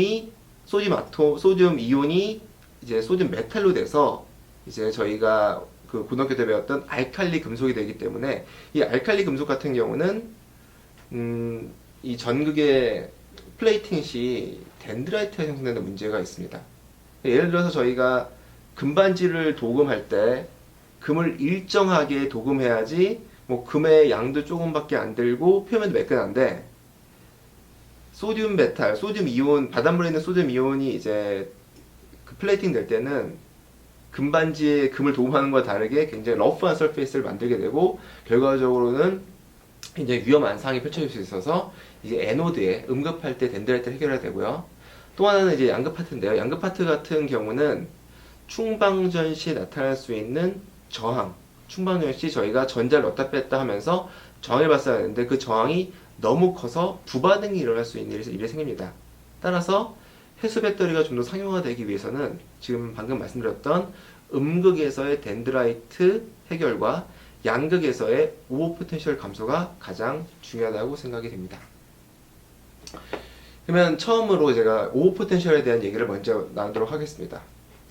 이온이 이제 소듐 메탈로 돼서 이제 저희가 그 고등학교 때 배웠던 알칼리 금속이 되기 때문에 이 알칼리 금속 같은 경우는 이 전극의 플레이팅 시 덴드라이트가 형성되는 문제가 있습니다. 예를 들어서 저희가 금반지를 도금할 때 금을 일정하게 도금해야지 뭐 금의 양도 조금밖에 안 들고 표면도 매끈한데 소듐 메탈, 소듐 이온, 바닷물에 있는 소듐 이온이 이제 그 플레이팅 될 때는 금반지에 금을 도금하는 것과 다르게 굉장히 러프한 서페이스를 만들게 되고 결과적으로는 이제 위험한 상황이 펼쳐질 수 있어서 이제 에노드에 응급할 때 덴드라이트를 해결해야 되고요. 또 하나는 이제 양극 파트인데요. 양극 파트 같은 경우는 충방전 시에 나타날 수 있는 저항, 충방전 시 저희가 전자를 넣었다 뺐다 하면서 저항을 발생해야 되는데 그 저항이 너무 커서 부반응이 일어날 수 있는 일이 생깁니다. 따라서 해수 배터리가 좀 더 상용화되기 위해서는 지금 방금 말씀드렸던 음극에서의 덴드라이트 해결과 양극에서의 오버 포텐셜 감소가 가장 중요하다고 생각이 됩니다. 그러면 처음으로 제가 오버 포텐셜에 대한 얘기를 먼저 나누도록 하겠습니다.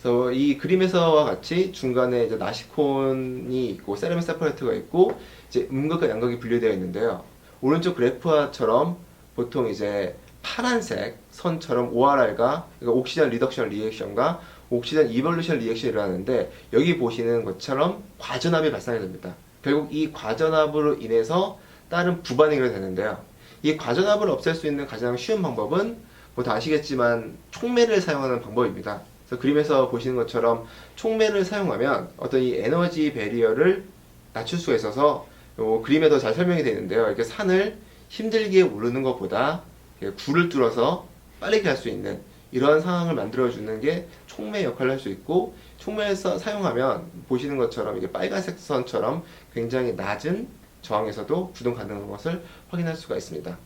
그래서 이 그림에서와 같이 중간에 이제 나시콘이 있고 세라믹 세퍼레이터가 있고 이제 음극과 양극이 분류되어 있는데요. 오른쪽 그래프와처럼 보통 이제 파란색 선처럼 ORR과 그러니까 옥시전 리덕션 리액션과 옥시전 이볼루션 리액션이 일어나는데 여기 보시는 것처럼 과전압이 발생이 됩니다. 결국 이 과전압으로 인해서 다른 부반응이 되는데요. 이 과전압을 없앨 수 있는 가장 쉬운 방법은 뭐 다 아시겠지만 촉매를 사용하는 방법입니다. 그래서 그림에서 보시는 것처럼 촉매를 사용하면 어떤 이 에너지 배리어를 낮출 수가 있어서 그림에 더 잘 설명이 되는데요. 이렇게 산을 힘들게 오르는 것보다 굴을 뚫어서 빠르게 갈 수 있는 이런 상황을 만들어주는 게 촉매 역할을 할 수 있고 촉매에서 사용하면 보시는 것처럼 이게 빨간색 선처럼 굉장히 낮은 저항에서도 구동 가능한 것을 확인할 수가 있습니다.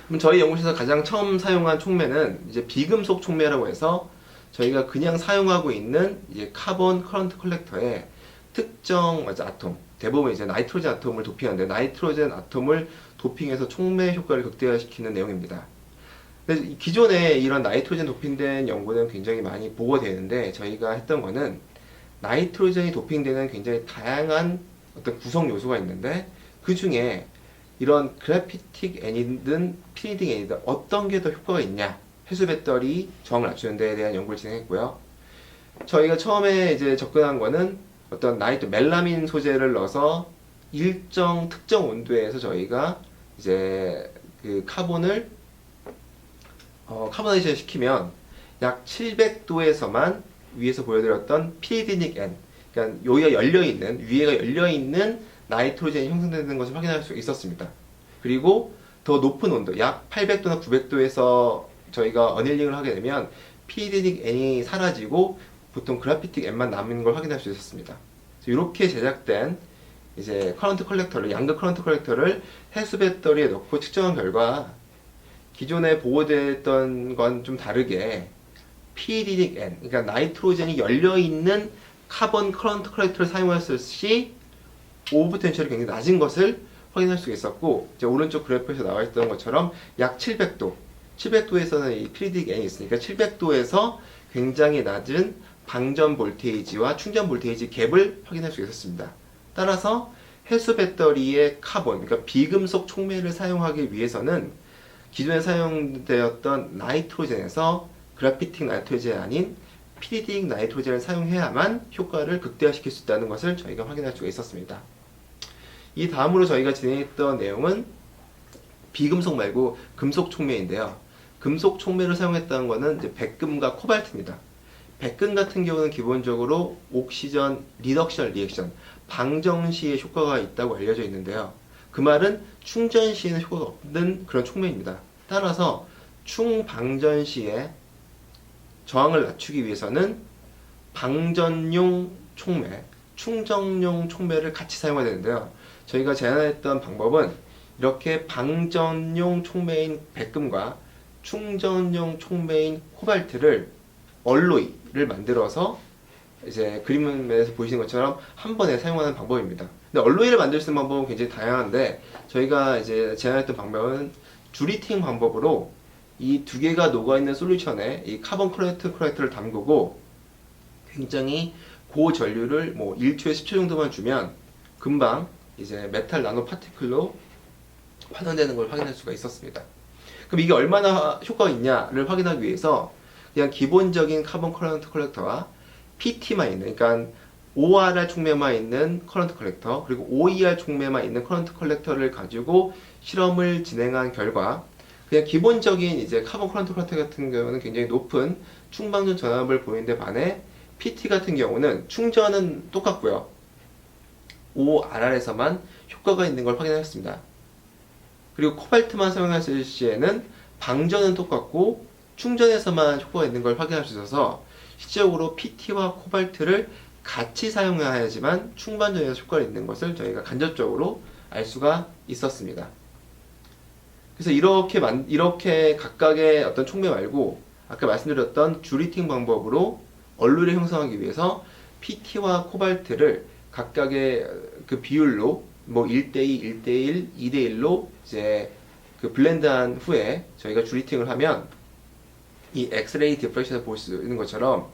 그럼 저희 연구실에서 가장 처음 사용한 촉매는 이제 비금속 촉매라고 해서 저희가 그냥 사용하고 있는 이제 카본 커런트 컬렉터에 특정 아톰, 대부분 이제 나이트로젠 아톰을 도핑하는데 나이트로젠 아톰을 도핑해서 촉매 효과를 극대화시키는 내용입니다. 근데 기존에 이런 나이트로젠 도핑된 연구는 굉장히 많이 보고되는데 저희가 했던 거는 나이트로젠이 도핑되는 굉장히 다양한 어떤 구성 요소가 있는데 그 중에 이런 그래피틱 N이든 피리딩 N이든 어떤 게 더 효과가 있냐 해수 배터리 저항을 낮추는 데에 대한 연구를 진행했고요. 저희가 처음에 이제 접근한 거는 어떤 멜라민 소재를 넣어서 일정 특정 온도에서 저희가 이제 그 카본을 카보나이제이션 시키면 약 700도에서만 위에서 보여드렸던 피리디닉 N, 그러니까 여기가 열려있는, 위에가 열려있는 나이트로젠이 형성되는 것을 확인할 수 있었습니다. 그리고 더 높은 온도, 약 800도나 900도에서 저희가 어닐링을 하게 되면 피리디닉 N이 사라지고 보통 그래피틱 N만 남은 걸 확인할 수 있었습니다. 이렇게 제작된 이제 커런트 컬렉터를, 양극 커런트 컬렉터를 해수 배터리에 넣고 측정한 결과 기존에 보고됐던 건 좀 다르게 피리딕 N, 그러니까 나이트로젠이 열려있는 카본 커런트 컬렉터를 사용했을 시 오버 포텐셜이 굉장히 낮은 것을 확인할 수 있었고 이제 오른쪽 그래프에서 나와 있던 것처럼 약 700도, 700도에서는 이 피리딕 N이 있으니까 700도에서 굉장히 낮은 방전 볼테이지와 충전 볼테이지 갭을 확인할 수 있었습니다. 따라서 해수 배터리의 카본, 그러니까 비금속 촉매를 사용하기 위해서는 기존에 사용되었던 나이트로젠에서 그래피틱 나이트로젠이 아닌 피리딕 나이트로젠을 사용해야만 효과를 극대화시킬 수 있다는 것을 저희가 확인할 수가 있었습니다. 이 다음으로 저희가 진행했던 내용은 비금속 말고 금속 촉매인데요. 금속 촉매를 사용했다는 것은 이제 백금과 코발트입니다. 백금 같은 경우는 기본적으로 옥시전 리덕션 리액션, 방정 시에 효과가 있다고 알려져 있는데요. 그 말은 충전 시에는 효과가 없는 그런 촉매입니다. 따라서 충방전 시에 저항을 낮추기 위해서는 방전용 촉매, 충전용 촉매를 같이 사용해야 되는데요. 저희가 제안했던 방법은 이렇게 방전용 촉매인 백금과 충전용 촉매인 코발트를 얼로이를 만들어서 이제 그림에서 보시는 것처럼 한 번에 사용하는 방법입니다. 근데 얼로이를 만들 수 있는 방법은 굉장히 다양한데 저희가 이제 제안했던 방법은 주리팅 방법으로 이 두 개가 녹아있는 솔루션에 이 카본 컬렉터를 담그고 굉장히 고전류를 뭐 1초에 10초 정도만 주면 금방 이제 메탈 나노 파티클로 환원되는 걸 확인할 수가 있었습니다. 그럼 이게 얼마나 효과가 있냐를 확인하기 위해서 그냥 기본적인 카본 커런트 컬렉터와 PT만 있는, 그러니까 ORR 촉매만 있는 커런트 컬렉터, 그리고 OER 촉매만 있는 커런트 컬렉터를 가지고 실험을 진행한 결과 그냥 기본적인 이제 카본 커런트 컬렉터 같은 경우는 굉장히 높은 충방전 전압을 보이는데 반해 PT 같은 경우는 충전은 똑같고요. ORR에서만 효과가 있는 걸 확인했습니다. 그리고 코발트만 사용했을 시에는 방전은 똑같고 충전에서만 효과가 있는 걸 확인할 수 있어서 실질적으로 PT와 코발트를 같이 사용해야지만 충반전에서 효과가 있는 것을 저희가 간접적으로 알 수가 있었습니다. 그래서 이렇게 각각의 어떤 촉매 말고 아까 말씀드렸던 주리팅 방법으로 얼루를 형성하기 위해서 PT와 코발트를 각각의 그 비율로 뭐 1대2, 1대1, 2대1로 이제 그 블렌드한 후에 저희가 줄리팅을 하면 이 엑스레이 디프렉션을 볼 수 있는 것처럼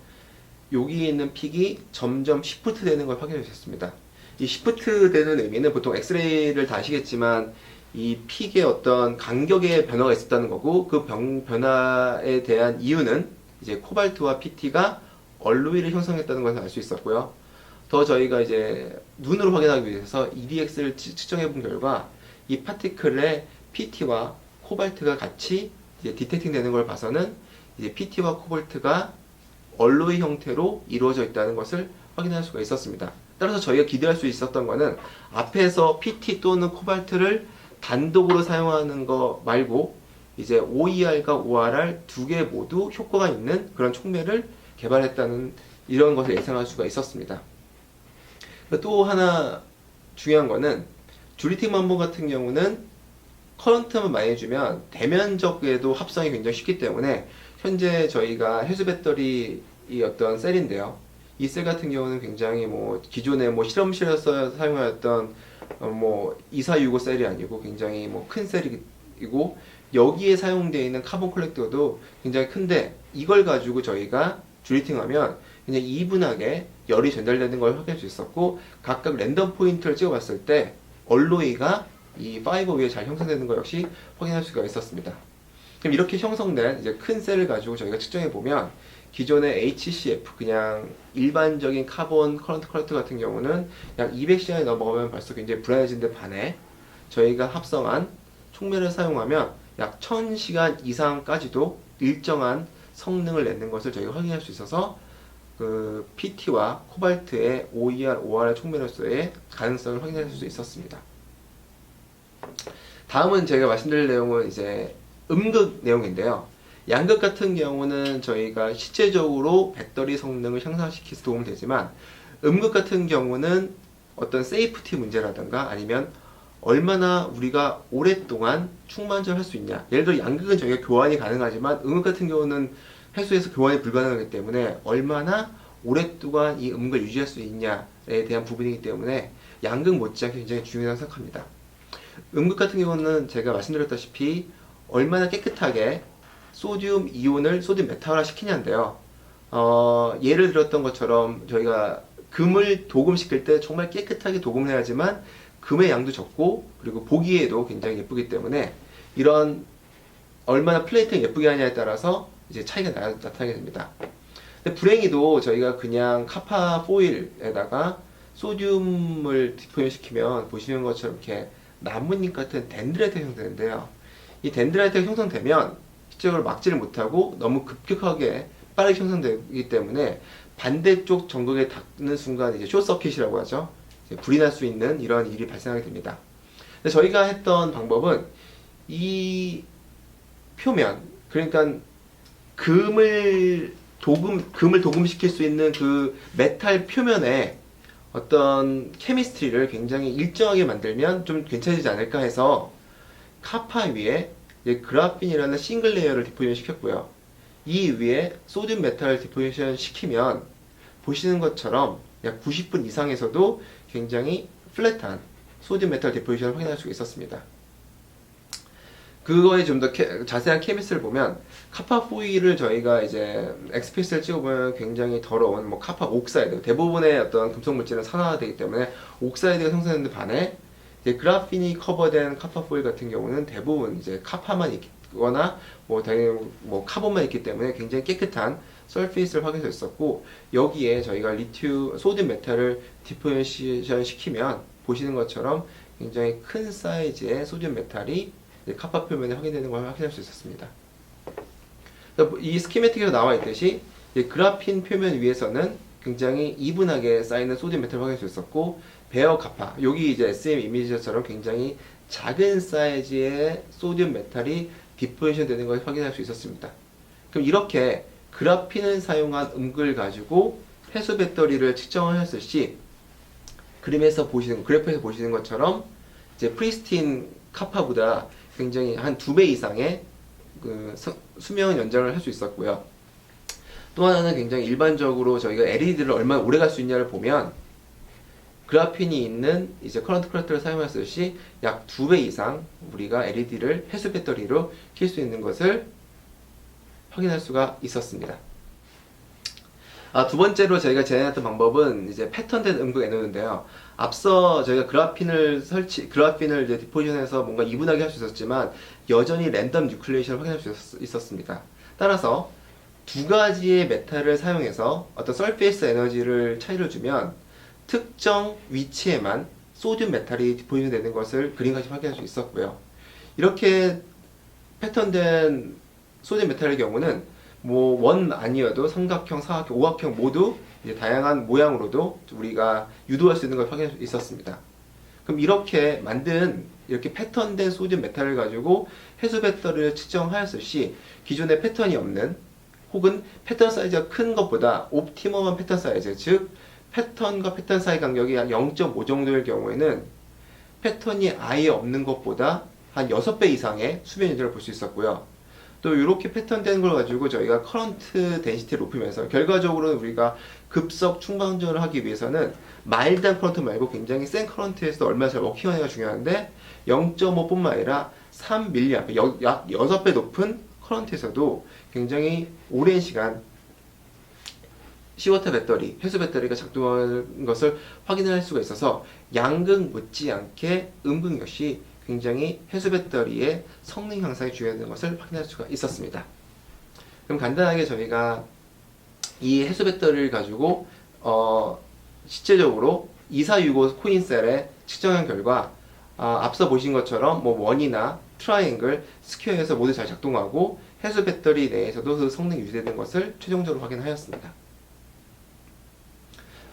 여기에 있는 픽이 점점 시프트 되는 걸 확인할 수 있습니다. 이 시프트 되는 의미는 보통 엑스레이를 다 아시겠지만 이 픽의 어떤 간격의 변화가 있었다는 거고, 그 변화에 대한 이유는 이제 코발트와 PT가 얼로이를 형성했다는 것을 알 수 있었고요. 더 저희가 이제 눈으로 확인하기 위해서 EDX를 측정해 본 결과 이 파티클의 PT와 코발트가 같이 이제 디텍팅 되는 걸 봐서는 이제 PT와 코발트가 얼로이 형태로 이루어져 있다는 것을 확인할 수가 있었습니다. 따라서 저희가 기대할 수 있었던 거는 앞에서 PT 또는 코발트를 단독으로 사용하는 거 말고 이제 OER과 ORR 두 개 모두 효과가 있는 그런 촉매를 개발했다는 이런 것을 예상할 수가 있었습니다. 또 하나 중요한 거는 줄리팅 만보 같은 경우는 커런트만 많이 주면 대면적에도 합성이 굉장히 쉽기 때문에 현재 저희가 해수 배터리 이 어떤 셀인데요. 이 셀 같은 경우는 굉장히 뭐 기존에 뭐 실험실에서 사용하였던 뭐 2465 셀이 아니고 굉장히 뭐 큰 셀이고, 여기에 사용되어 있는 카본 컬렉터도 굉장히 큰데 이걸 가지고 저희가 줄리팅하면 그냥 이분하게 열이 전달되는 걸 확인할 수 있었고, 각각 랜덤 포인트를 찍어봤을 때 얼로이가 이 파이버 위에 잘 형성되는 것 역시 확인할 수가 있었습니다. 그럼 이렇게 형성된 이제 큰 셀을 가지고 저희가 측정해 보면 기존의 HCF 그냥 일반적인 카본 커런트 컬렉터 같은 경우는 약 200시간이 넘어가면 벌써 굉장히 불안해진데 반해 저희가 합성한 촉매를 사용하면 약 1000시간 이상까지도 일정한 성능을 내는 것을 저희가 확인할 수 있어서 그 PT와 코발트의 OER, OR 촉매로서의 가능성을 확인할 수 있었습니다. 다음은 제가 말씀드릴 내용은 이제 음극 내용인데요. 양극 같은 경우는 저희가 실제적으로 배터리 성능을 향상시킬 수 도움이 되지만, 음극 같은 경우는 어떤 세이프티 문제라든가 아니면 얼마나 우리가 오랫동안 충만전을 할 수 있냐. 예를 들어 양극은 저희가 교환이 가능하지만 음극 같은 경우는 해수에서 교환이 불가능하기 때문에 얼마나 오랫동안 이 음극을 유지할 수 있냐에 대한 부분이기 때문에 양극 못지않게 굉장히 중요하다고 생각합니다. 음극 같은 경우는 제가 말씀드렸다시피 얼마나 깨끗하게 소듐 이온을 소듐 메탈화 시키냐인데요. 예를 들었던 것처럼 저희가 금을 도금시킬 때 정말 깨끗하게 도금을 해야지만 금의 양도 적고 그리고 보기에도 굉장히 예쁘기 때문에 이런 얼마나 플레이팅을 예쁘게 하냐에 따라서 이제 차이가 나타나게 됩니다. 근데 불행히도 저희가 그냥 카파 포일에다가 소듐을 디포션 시키면 보시는 것처럼 이렇게 나뭇잎 같은 덴드라이트가 형성되는데요. 이 덴드라이트가 형성되면 실제로 막지를 못하고 너무 급격하게 빠르게 형성되기 때문에 반대쪽 전극에 닿는 순간 이제 숏서킷이라고 하죠. 불이 날 수 있는 이런 일이 발생하게 됩니다. 근데 저희가 했던 방법은 이 표면, 그러니까 금을 도금시킬 수 있는 그 메탈 표면에 어떤 케미스트리를 굉장히 일정하게 만들면 좀 괜찮아지지 않을까 해서 카파 위에 그라핀이라는 싱글 레이어를 디포지션 시켰고요. 이 위에 소듐 메탈을 디포지션 시키면 보시는 것처럼 약 90분 이상에서도 굉장히 플랫한 소듐 메탈 디포지션을 확인할 수가 있었습니다. 그거에 좀 더 자세한 케미스트를 보면 카파 포일을 저희가 이제 엑스페이스를 찍어보면 굉장히 더러운 뭐 카파 옥사이드, 대부분의 어떤 금속 물질은 산화되기 때문에 옥사이드가 형성되는 데 반해 이제 그라핀이 커버된 카파 포일 같은 경우는 대부분 이제 카파만 있거나 뭐 당연히 뭐 카본만 있기 때문에 굉장히 깨끗한 서페이스를 확인할 수 있었고, 여기에 저희가 소듐 메탈을 디포지션 시키면 보시는 것처럼 굉장히 큰 사이즈의 소듐 메탈이 카파 표면에 확인되는 걸 확인할 수 있었습니다. 이 스키매틱에서 나와 있듯이 그라핀 표면 위에서는 굉장히 이분하게 쌓이는 소듐 메탈을 확인할 수 있었고, 베어 카파, 여기 이제 SM 이미지처럼 굉장히 작은 사이즈의 소듐 메탈이 디포지션 되는 걸 확인할 수 있었습니다. 그럼 이렇게 그라핀을 사용한 음극을 가지고 해수 배터리를 측정하였을 시 그래프에서 보시는 것처럼 이제 프리스틴 카파보다 굉장히 한 2배 이상의 그 수명 연장을 할 수 있었고요. 또 하나는 굉장히 일반적으로 저희가 LED를 얼마나 오래 갈 수 있냐를 보면 그래핀이 있는 이제 커런트 컬렉터를 사용했을 시 약 2배 이상 우리가 LED를 해수 배터리로 킬 수 있는 것을 확인할 수가 있었습니다. 두 번째로 저희가 제안했던 방법은 이제 패턴된 음극 에너드인데요. 앞서 저희가 그래핀을 이제 디포지션해서 뭔가 이분하게 할 수 있었지만 여전히 랜덤 뉴클레이션을 확인할 수 있었습니다. 따라서 두 가지의 메탈을 사용해서 어떤 서페이스 에너지를 차이를 주면 특정 위치에만 소듐 메탈이 디포지션 되는 것을 그림같이 확인할 수 있었고요. 이렇게 패턴된 소듐 메탈의 경우는 뭐 원 아니어도 삼각형, 사각형, 오각형 모두 이제 다양한 모양으로도 우리가 유도할 수 있는 걸 확인할 수 있었습니다. 그럼 이렇게 만든 이렇게 패턴된 소듐 메탈을 가지고 해수 배터리를 측정하였을 시 기존에 패턴이 없는 혹은 패턴 사이즈가 큰 것보다 옵티멈한 패턴 사이즈, 즉 패턴과 패턴 사이 간격이 한 0.5 정도일 경우에는 패턴이 아예 없는 것보다 한 6배 이상의 수변 유도를 볼 수 있었고요. 또 이렇게 패턴된 걸 가지고 저희가 커런트 덴시티를 높이면서 결과적으로 우리가 급속 충방전을 하기 위해서는 마일드한 커런트 말고 굉장히 센 커런트에서 얼마나 잘 워킹하느냐가 중요한데 0.5뿐만 아니라 3mA, 약 6배 높은 커런트에서도 굉장히 오랜 시간 시워터 배터리, 해수 배터리가 작동하는 것을 확인할 수가 있어서 양극 못지않게 음극 역시 굉장히 해수 배터리의 성능 향상에 중요한 것을 확인할 수가 있었습니다. 그럼 간단하게 저희가 이 해수 배터리를 가지고 실제적으로 2465 코인셀에 측정한 결과 앞서 보신 것처럼 뭐 원이나 트라이앵글, 스퀘어에서 모두 잘 작동하고 해수 배터리 내에서도 그 성능이 유지되는 것을 최종적으로 확인하였습니다.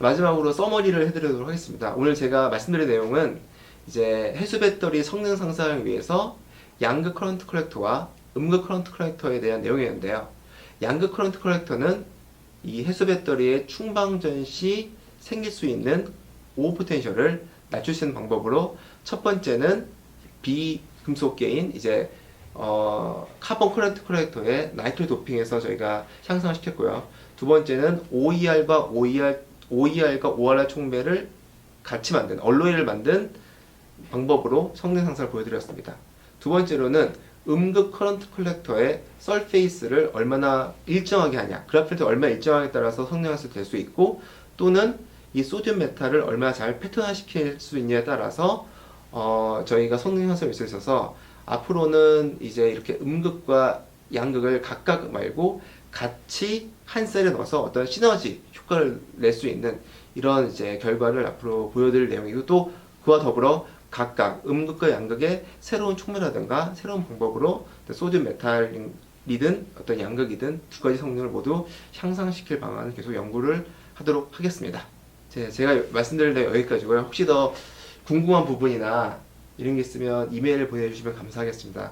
마지막으로 서머리를 해드리도록 하겠습니다. 오늘 제가 말씀드린 내용은 이제 해수 배터리 성능 상승을 위해서 양극 커런트 컬렉터와 음극 커런트 컬렉터에 대한 내용이었는데요. 양극 커런트 컬렉터는 이 해수 배터리의 충방전 시 생길 수 있는 오버 포텐셜을 낮출 수 있는 방법으로 첫 번째는 비금속계인 이제 카본 커런트 컬렉터의 나이트로 도핑해서 저희가 향상을 시켰고요. 두 번째는 OER과 ORR 촉매를 같이 만든 얼로이를 만든 방법으로 성능 상승을 보여드렸습니다. 두 번째로는 음극 커런트 컬렉터의 설페이스를 얼마나 일정하게 하냐, 그래피를 얼마나 일정하게 따라서 성능 향상이 될 수 있고, 또는 이 소듐 메탈을 얼마나 잘 패턴화시킬 수 있냐에 따라서 저희가 성능 향상을 할 수 있어서 앞으로는 이제 이렇게 음극과 양극을 각각 말고 같이 한 셀에 넣어서 어떤 시너지 효과를 낼 수 있는 이런 이제 결과를 앞으로 보여드릴 내용이고, 또 그와 더불어 각각 음극과 양극의 새로운 촉매라든가 새로운 방법으로 소듐 메탈이든 어떤 양극이든 두 가지 성능을 모두 향상시킬 방안을 계속 연구를 하도록 하겠습니다. 제가 말씀드릴 내용 여기까지고요. 혹시 더 궁금한 부분이나 이런 게 있으면 이메일을 보내주시면 감사하겠습니다.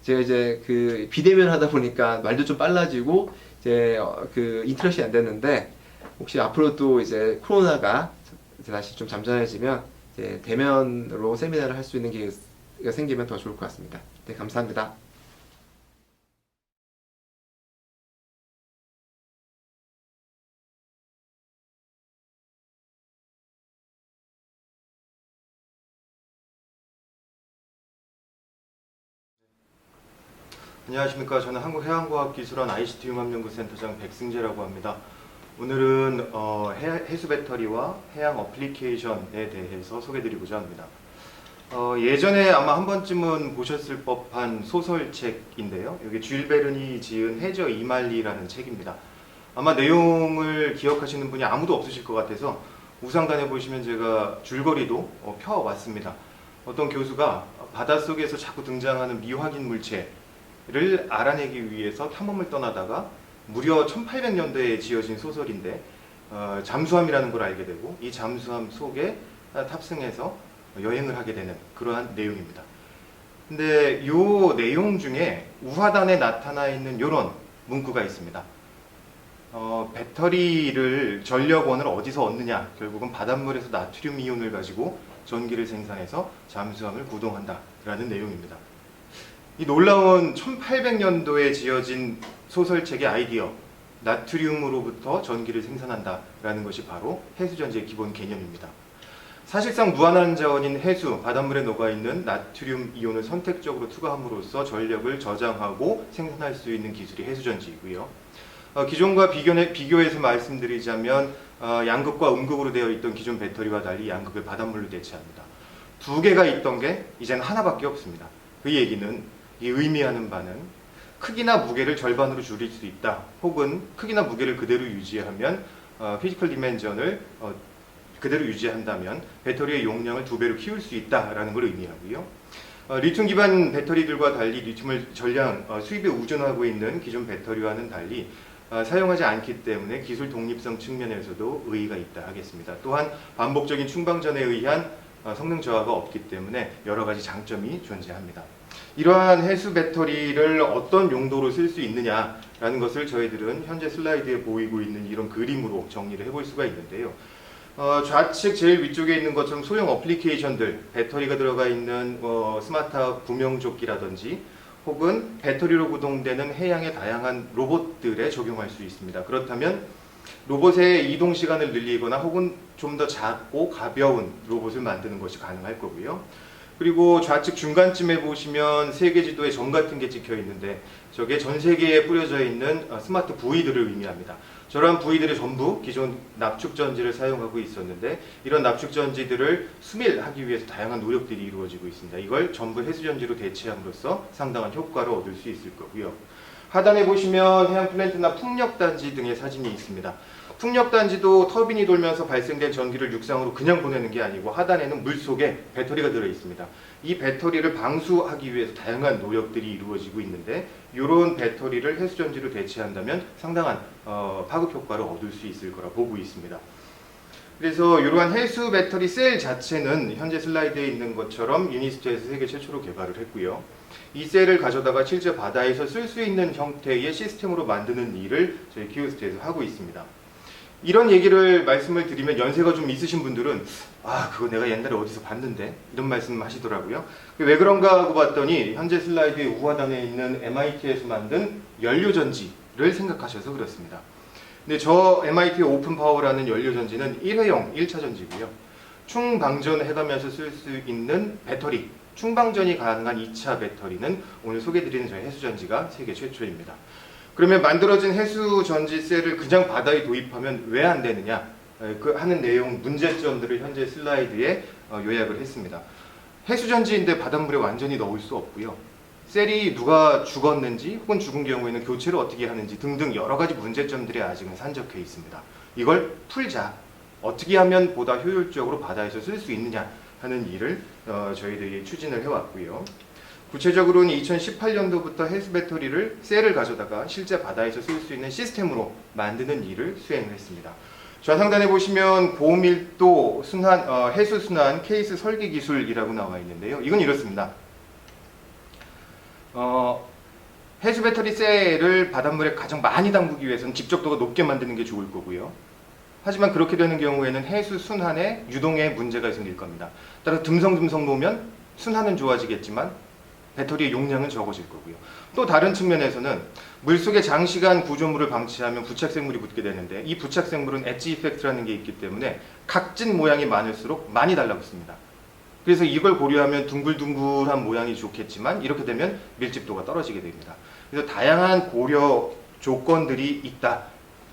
제가 이제 그 비대면 하다 보니까 말도 좀 빨라지고 이제 그 인터넷이 안 됐는데, 혹시 앞으로 또 이제 코로나가 다시 좀 잠잠해지면 이제 대면으로 세미나를 할 수 있는 기회가 생기면 더 좋을 것 같습니다. 네, 감사합니다. 안녕하십니까. 저는 한국해양과학기술원 ICT융합연구센터장 백승재라고 합니다. 오늘은 해수 배터리와 해양 어플리케이션에 대해서 소개드리고자 합니다. 예전에 아마 한 번쯤은 보셨을 법한 소설책인데요. 여기 줄 베른이 지은 해저 이말리라는 책입니다. 아마 내용을 기억하시는 분이 아무도 없으실 것 같아서 우상단에 보시면 제가 줄거리도 펴왔습니다. 어떤 교수가 바닷속에서 자꾸 등장하는 미확인 물체를 알아내기 위해서 탐험을 떠나다가 무려 1800년대에 지어진 소설인데 잠수함이라는 걸 알게 되고, 이 잠수함 속에 탑승해서 여행을 하게 되는 그러한 내용입니다. 근데 이 내용 중에 우하단에 나타나 있는 이런 문구가 있습니다. 배터리를 전력원을 어디서 얻느냐, 결국은 바닷물에서 나트륨 이온을 가지고 전기를 생산해서 잠수함을 구동한다 라는 내용입니다. 이 놀라운 1800년도에 지어진 소설책의 아이디어, 나트륨으로부터 전기를 생산한다 라는 것이 바로 해수전지의 기본 개념입니다. 사실상 무한한 자원인 해수, 바닷물에 녹아있는 나트륨 이온을 선택적으로 투과함으로써 전력을 저장하고 생산할 수 있는 기술이 해수전지이고요. 기존과 비교해서 말씀드리자면 양극과 음극으로 되어 있던 기존 배터리와 달리 양극을 바닷물로 대체합니다. 두 개가 있던 게 이제는 하나밖에 없습니다. 그 얘기는 이 의미하는 바는 크기나 무게를 절반으로 줄일 수 있다. 혹은 크기나 무게를 그대로 유지하면 피지컬 디멘전을 그대로 유지한다면 배터리의 용량을 2배로 키울 수 있다라는 걸 의미하고요. 리튬 기반 배터리들과 달리 리튬을 전량 수입에 의존하고 있는 기존 배터리와는 달리 사용하지 않기 때문에 기술 독립성 측면에서도 의의가 있다 하겠습니다. 또한 반복적인 충방전에 의한 성능 저하가 없기 때문에 여러 가지 장점이 존재합니다. 이러한 해수 배터리를 어떤 용도로 쓸 수 있느냐라는 것을 저희들은 현재 슬라이드에 보이고 있는 이런 그림으로 정리를 해볼 수가 있는데요. 좌측 제일 위쪽에 있는 것처럼 소형 어플리케이션들, 배터리가 들어가 있는 스마트 구명조끼라든지 혹은 배터리로 구동되는 해양의 다양한 로봇들에 적용할 수 있습니다. 그렇다면 로봇의 이동 시간을 늘리거나 혹은 좀 더 작고 가벼운 로봇을 만드는 것이 가능할 거고요. 그리고 좌측 중간쯤에 보시면 세계 지도에 점 같은 게 찍혀 있는데 저게 전 세계에 뿌려져 있는 스마트 부위들을 의미합니다. 저러한 부위들이 전부 기존 납축전지를 사용하고 있었는데 이런 납축전지들을 수밀하기 위해서 다양한 노력들이 이루어지고 있습니다. 이걸 전부 해수전지로 대체함으로써 상당한 효과를 얻을 수 있을 거고요. 하단에 보시면 해양 플랜트나 풍력단지 등의 사진이 있습니다. 풍력단지도 터빈이 돌면서 발생된 전기를 육상으로 그냥 보내는 게 아니고 하단에는 물속에 배터리가 들어있습니다. 이 배터리를 방수하기 위해서 다양한 노력들이 이루어지고 있는데 이런 배터리를 해수전지로 대체한다면 상당한 파급 효과를 얻을 수 있을 거라 보고 있습니다. 그래서 이러한 해수 배터리 셀 자체는 현재 슬라이드에 있는 것처럼 유니스트에서 세계 최초로 개발을 했고요. 이 셀을 가져다가 실제 바다에서 쓸 수 있는 형태의 시스템으로 만드는 일을 저희 키오스트에서 하고 있습니다. 이런 얘기를 말씀을 드리면 연세가 좀 있으신 분들은 그거 내가 옛날에 어디서 봤는데 이런 말씀 하시더라고요. 왜 그런가 하고 봤더니 현재 슬라이드의 우하단에 있는 MIT에서 만든 연료전지를 생각하셔서 그렇습니다. 근데 저 MIT 오픈 파워라는 연료전지는 1회용 1차 전지고요. 충방전 해가면서 쓸 수 있는 배터리, 충방전이 가능한 2차 배터리는 오늘 소개드리는 저희 해수전지가 세계 최초입니다. 그러면 만들어진 해수전지 셀을 그냥 바다에 도입하면 왜 안 되느냐 하는 내용 문제점들을 현재 슬라이드에 요약을 했습니다. 해수전지인데 바닷물에 완전히 넣을 수 없고요. 셀이 누가 죽었는지 혹은 죽은 경우에는 교체를 어떻게 하는지 등등 여러 가지 문제점들이 아직은 산적해 있습니다. 이걸 풀자, 어떻게 하면 보다 효율적으로 바다에서 쓸 수 있느냐 하는 일을 저희들이 추진을 해왔고요. 구체적으로는 2018년도부터 해수 배터리를 셀을 가져다가 실제 바다에서 쓸 수 있는 시스템으로 만드는 일을 수행을 했습니다. 좌상단에 보시면 고밀도 해수 순환 케이스 설계 기술이라고 나와 있는데요. 이건 이렇습니다. 해수 배터리 셀을 바닷물에 가장 많이 담그기 위해서는 집적도가 높게 만드는 게 좋을 거고요. 하지만 그렇게 되는 경우에는 해수 순환에 유동에 문제가 생길 겁니다. 따라서 듬성듬성 놓으면 순환은 좋아지겠지만 배터리의 용량은 적어질 거고요. 또 다른 측면에서는 물속에 장시간 구조물을 방치하면 부착생물이 붙게 되는데 이 부착생물은 엣지 이펙트라는 게 있기 때문에 각진 모양이 많을수록 많이 달라붙습니다. 그래서 이걸 고려하면 둥글둥글한 모양이 좋겠지만 이렇게 되면 밀집도가 떨어지게 됩니다. 그래서 다양한 고려 조건들이 있다.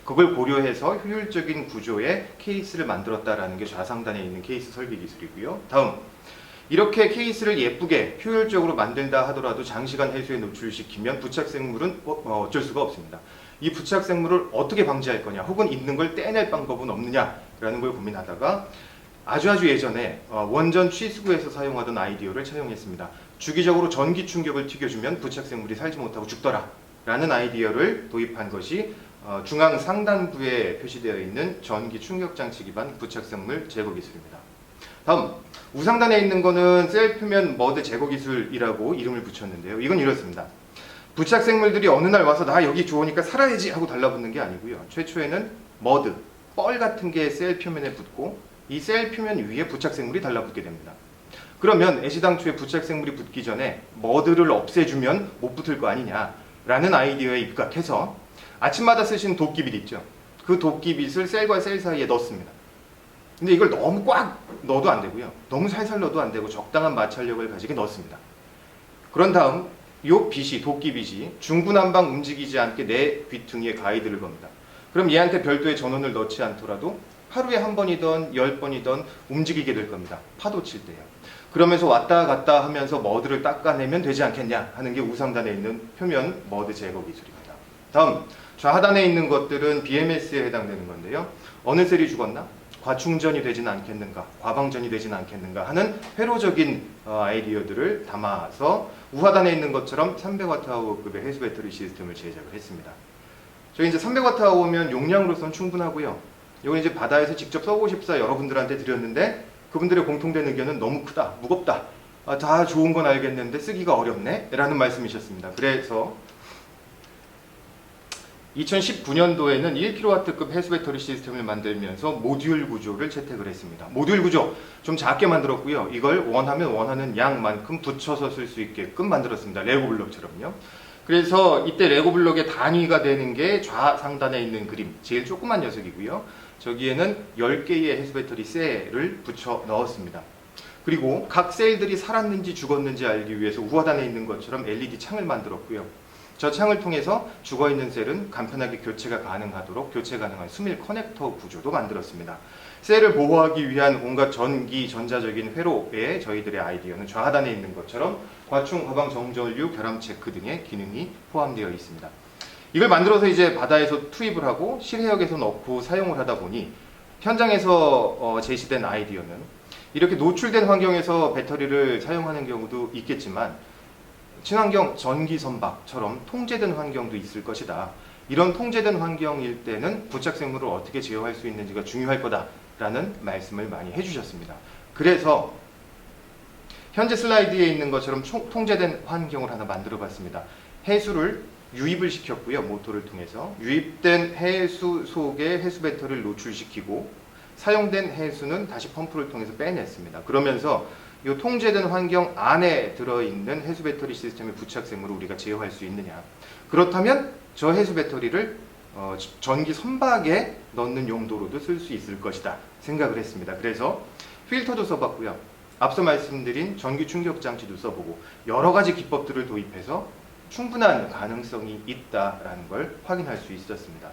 그걸 고려해서 효율적인 구조의 케이스를 만들었다라는 게 좌상단에 있는 케이스 설계 기술이고요. 다음, 이렇게 케이스를 예쁘게 효율적으로 만든다 하더라도 장시간 해수에 노출시키면 부착생물은 어쩔 수가 없습니다. 이 부착생물을 어떻게 방지할 거냐 혹은 있는 걸 떼낼 방법은 없느냐라는 걸 고민하다가 아주 예전에 원전 취수구에서 사용하던 아이디어를 차용했습니다. 주기적으로 전기 충격을 튀겨주면 부착생물이 살지 못하고 죽더라 라는 아이디어를 도입한 것이 중앙 상단부에 표시되어 있는 전기 충격장치 기반 부착생물 제거 기술입니다. 다음, 우상단에 있는 거는 셀 표면 머드 제거 기술이라고 이름을 붙였는데요. 이건 이렇습니다. 부착생물들이 어느 날 와서 나 여기 좋으니까 살아야지 하고 달라붙는 게 아니고요. 최초에는 머드, 뻘 같은 게 셀 표면에 붙고 이 셀 표면 위에 부착생물이 달라붙게 됩니다. 그러면 애시당초에 부착생물이 붙기 전에 머드를 없애주면 못 붙을 거 아니냐라는 아이디어에 입각해서 아침마다 쓰시는 도끼빗 있죠. 그 도끼빗을 셀과 셀 사이에 넣습니다. 근데 이걸 너무 꽉 넣어도 안 되고요. 너무 살살 넣어도 안 되고 적당한 마찰력을 가지게 넣습니다. 그런 다음 요 빛이 도끼빛이 중구난방 움직이지 않게 내 귀퉁이에 가이드를 겁니다. 그럼 얘한테 별도의 전원을 넣지 않더라도 하루에 한 번이든 10번이든 움직이게 될 겁니다. 파도 칠 때요. 그러면서 왔다 갔다 하면서 머드를 닦아내면 되지 않겠냐 하는 게 우상단에 있는 표면 머드 제거 기술입니다. 다음 좌하단에 있는 것들은 BMS에 해당되는 건데요. 어느 셀이 죽었나? 과충전이 되지는 않겠는가? 과방전이 되지는 않겠는가? 하는 회로적인 아이디어들을 담아서 우하단에 있는 것처럼 300Wh급의 해수 배터리 시스템을 제작을 했습니다. 저희 이제 300Wh면 용량으로서는 충분하고요. 이건 이제 바다에서 직접 써보고 싶사 여러분들한테 드렸는데 그분들의 공통된 의견은 너무 크다, 무겁다, 다 좋은 건 알겠는데 쓰기가 어렵네 라는 말씀이셨습니다. 그래서 2019년도에는 1kW급 해수 배터리 시스템을 만들면서 모듈 구조를 채택을 했습니다. 모듈 구조 좀 작게 만들었고요. 이걸 원하면 원하는 양만큼 붙여서 쓸 수 있게끔 만들었습니다. 레고 블록처럼요. 그래서 이때 레고 블록의 단위가 되는 게 좌상단에 있는 그림, 제일 조그만 녀석이고요. 저기에는 10개의 해수 배터리 셀을 붙여 넣었습니다. 그리고 각 셀들이 살았는지 죽었는지 알기 위해서 우하단에 있는 것처럼 LED 창을 만들었고요. 저 창을 통해서 죽어있는 셀은 간편하게 교체가 가능하도록 교체 가능한 수밀 커넥터 구조도 만들었습니다. 셀을 보호하기 위한 온갖 전기, 전자적인 회로에 저희들의 아이디어는 좌하단에 있는 것처럼 과충, 과방, 정전류, 결함 체크 등의 기능이 포함되어 있습니다. 이걸 만들어서 이제 바다에서 투입을 하고 실해역에서 넣고 사용을 하다 보니 현장에서 제시된 아이디어는 이렇게 노출된 환경에서 배터리를 사용하는 경우도 있겠지만 친환경 전기 선박처럼 통제된 환경도 있을 것이다. 이런 통제된 환경일 때는 부착생물을 어떻게 제어할 수 있는지가 중요할 거다라는 말씀을 많이 해주셨습니다. 그래서 현재 슬라이드에 있는 것처럼 통제된 환경을 하나 만들어 봤습니다. 해수를 유입을 시켰고요. 모터를 통해서 유입된 해수 속에 해수 배터리를 노출시키고 사용된 해수는 다시 펌프를 통해서 빼냈습니다. 그러면서 이 통제된 환경 안에 들어있는 해수 배터리 시스템의 부착생물을 우리가 제어할 수 있느냐. 그렇다면 저 해수 배터리를 전기 선박에 넣는 용도로도 쓸 수 있을 것이다 생각을 했습니다. 그래서 필터도 써봤고요. 앞서 말씀드린 전기 충격 장치도 써보고 여러 가지 기법들을 도입해서 충분한 가능성이 있다라는 걸 확인할 수 있었습니다.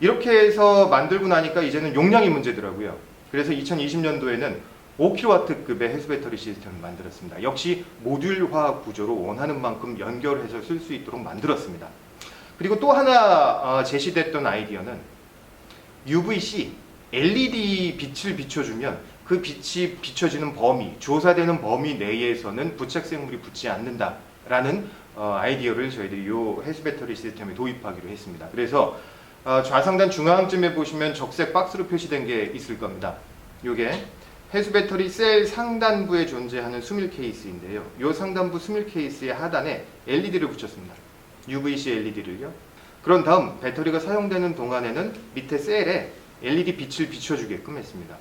이렇게 해서 만들고 나니까 이제는 용량이 문제더라고요. 그래서 2020년도에는 5kW급의 해수 배터리 시스템을 만들었습니다. 역시 모듈화 구조로 원하는 만큼 연결해서 쓸 수 있도록 만들었습니다. 그리고 또 하나 제시됐던 아이디어는 UVC, LED 빛을 비춰주면 그 빛이 비춰지는 범위, 조사되는 범위 내에서는 부착생물이 붙지 않는다라는 아이디어를 저희들이 이 해수 배터리 시스템에 도입하기로 했습니다. 그래서 좌상단 중앙쯤에 보시면 적색 박스로 표시된 게 있을 겁니다. 이게 해수 배터리 셀 상단부에 존재하는 수밀 케이스인데요. 이 상단부 수밀 케이스의 하단에 LED를 붙였습니다. UVC LED를요. 그런 다음 배터리가 사용되는 동안에는 밑에 셀에 LED 빛을 비춰주게끔 했습니다.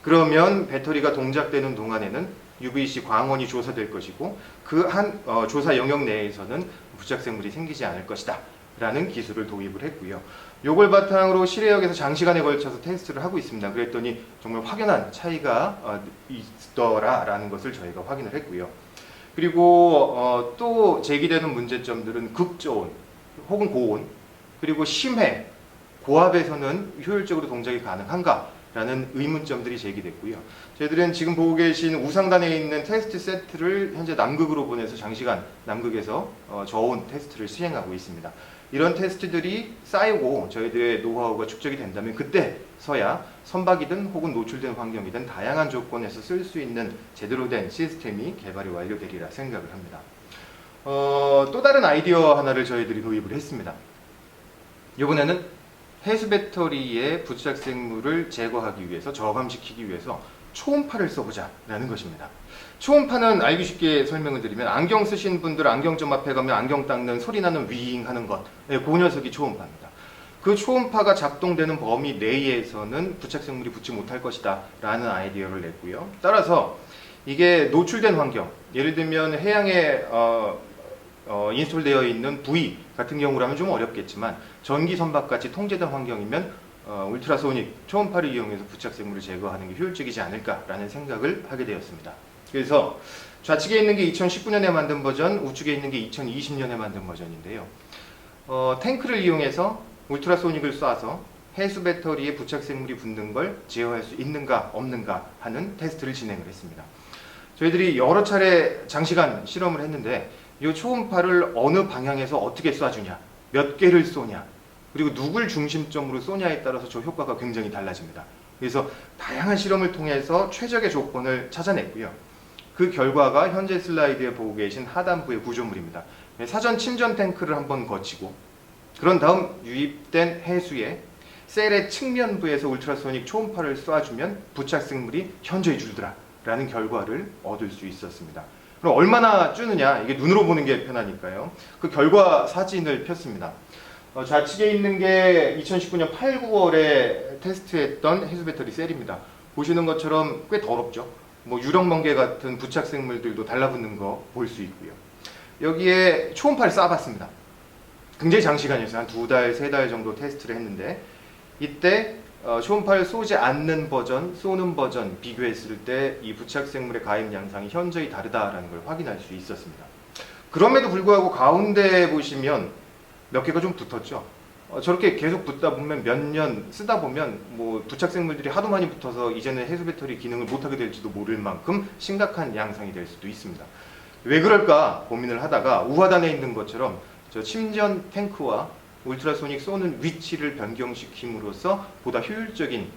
그러면 배터리가 동작되는 동안에는 UVC 광원이 조사될 것이고 그 한 조사 영역 내에서는 부착생물이 생기지 않을 것이다 라는 기술을 도입을 했고요. 요걸 바탕으로 실해역에서 장시간에 걸쳐서 테스트를 하고 있습니다. 그랬더니 정말 확연한 차이가 있더라라는 것을 저희가 확인을 했고요. 그리고 또 제기되는 문제점들은 극저온 혹은 고온 그리고 심해 고압에서는 효율적으로 동작이 가능한가라는 의문점들이 제기됐고요. 저희들은 지금 보고 계신 우상단에 있는 테스트 세트를 현재 남극으로 보내서 장시간 남극에서 저온 테스트를 시행하고 있습니다. 이런 테스트들이 쌓이고 저희들의 노하우가 축적이 된다면 그때서야 선박이든 혹은 노출된 환경이든 다양한 조건에서 쓸 수 있는 제대로 된 시스템이 개발이 완료되리라 생각을 합니다. 또 다른 아이디어 하나를 저희들이 도입을 했습니다. 이번에는 해수 배터리의 부착생물을 제거하기 위해서 저감시키기 위해서 초음파를 써보자라는 것입니다. 초음파는 알기 쉽게 설명을 드리면 안경 쓰신 분들 안경점 앞에 가면 안경 닦는 소리 나는 윙 하는 것, 그 녀석이 초음파입니다. 그 초음파가 작동되는 범위 내에서는 부착생물이 붙지 못할 것이다 라는 아이디어를 냈고요. 따라서 이게 노출된 환경, 예를 들면 해양에 인스톨되어 있는 부위 같은 경우라면 좀 어렵겠지만 전기 선박같이 통제된 환경이면 울트라소닉 초음파를 이용해서 부착생물을 제거하는 게 효율적이지 않을까라는 생각을 하게 되었습니다. 그래서 좌측에 있는 게 2019년에 만든 버전, 우측에 있는 게 2020년에 만든 버전인데요. 탱크를 이용해서 울트라소닉을 쏴서 해수 배터리에 부착생물이 붙는 걸 제어할 수 있는가 없는가 하는 테스트를 진행을 했습니다. 저희들이 여러 차례 장시간 실험을 했는데 이 초음파를 어느 방향에서 어떻게 쏴주냐, 몇 개를 쏘냐, 그리고 누굴 중심점으로 쏘냐에 따라서 저 효과가 굉장히 달라집니다. 그래서 다양한 실험을 통해서 최적의 조건을 찾아냈고요. 그 결과가 현재 슬라이드에 보고 계신 하단부의 구조물입니다. 사전 침전 탱크를 한번 거치고 그런 다음 유입된 해수에 셀의 측면부에서 울트라소닉 초음파를 쏴주면 부착생물이 현저히 줄더라 라는 결과를 얻을 수 있었습니다. 그럼 얼마나 줄느냐, 이게 눈으로 보는 게 편하니까요. 그 결과 사진을 폈습니다. 좌측에 있는 게 2019년 8, 9월에 테스트했던 해수 배터리 셀입니다. 보시는 것처럼 꽤 더럽죠. 뭐 유령멍게 같은 부착생물들도 달라붙는 거 볼 수 있고요. 여기에 초음파를 쏴봤습니다. 굉장히 장시간이었어요. 한 2달, 3달 정도 테스트를 했는데 이때 초음파를 쏘지 않는 버전, 쏘는 버전 비교했을 때 이 부착생물의 가입 양상이 현저히 다르다라는 걸 확인할 수 있었습니다. 그럼에도 불구하고 가운데 보시면 몇 개가 좀 붙었죠. 저렇게 계속 붙다 보면 몇 년 쓰다 보면 뭐 부착생물들이 하도 많이 붙어서 이제는 해수 배터리 기능을 못하게 될지도 모를 만큼 심각한 양상이 될 수도 있습니다. 왜 그럴까 고민을 하다가 우하단에 있는 것처럼 저 침전 탱크와 울트라소닉 쏘는 위치를 변경시킴으로써 보다 효율적인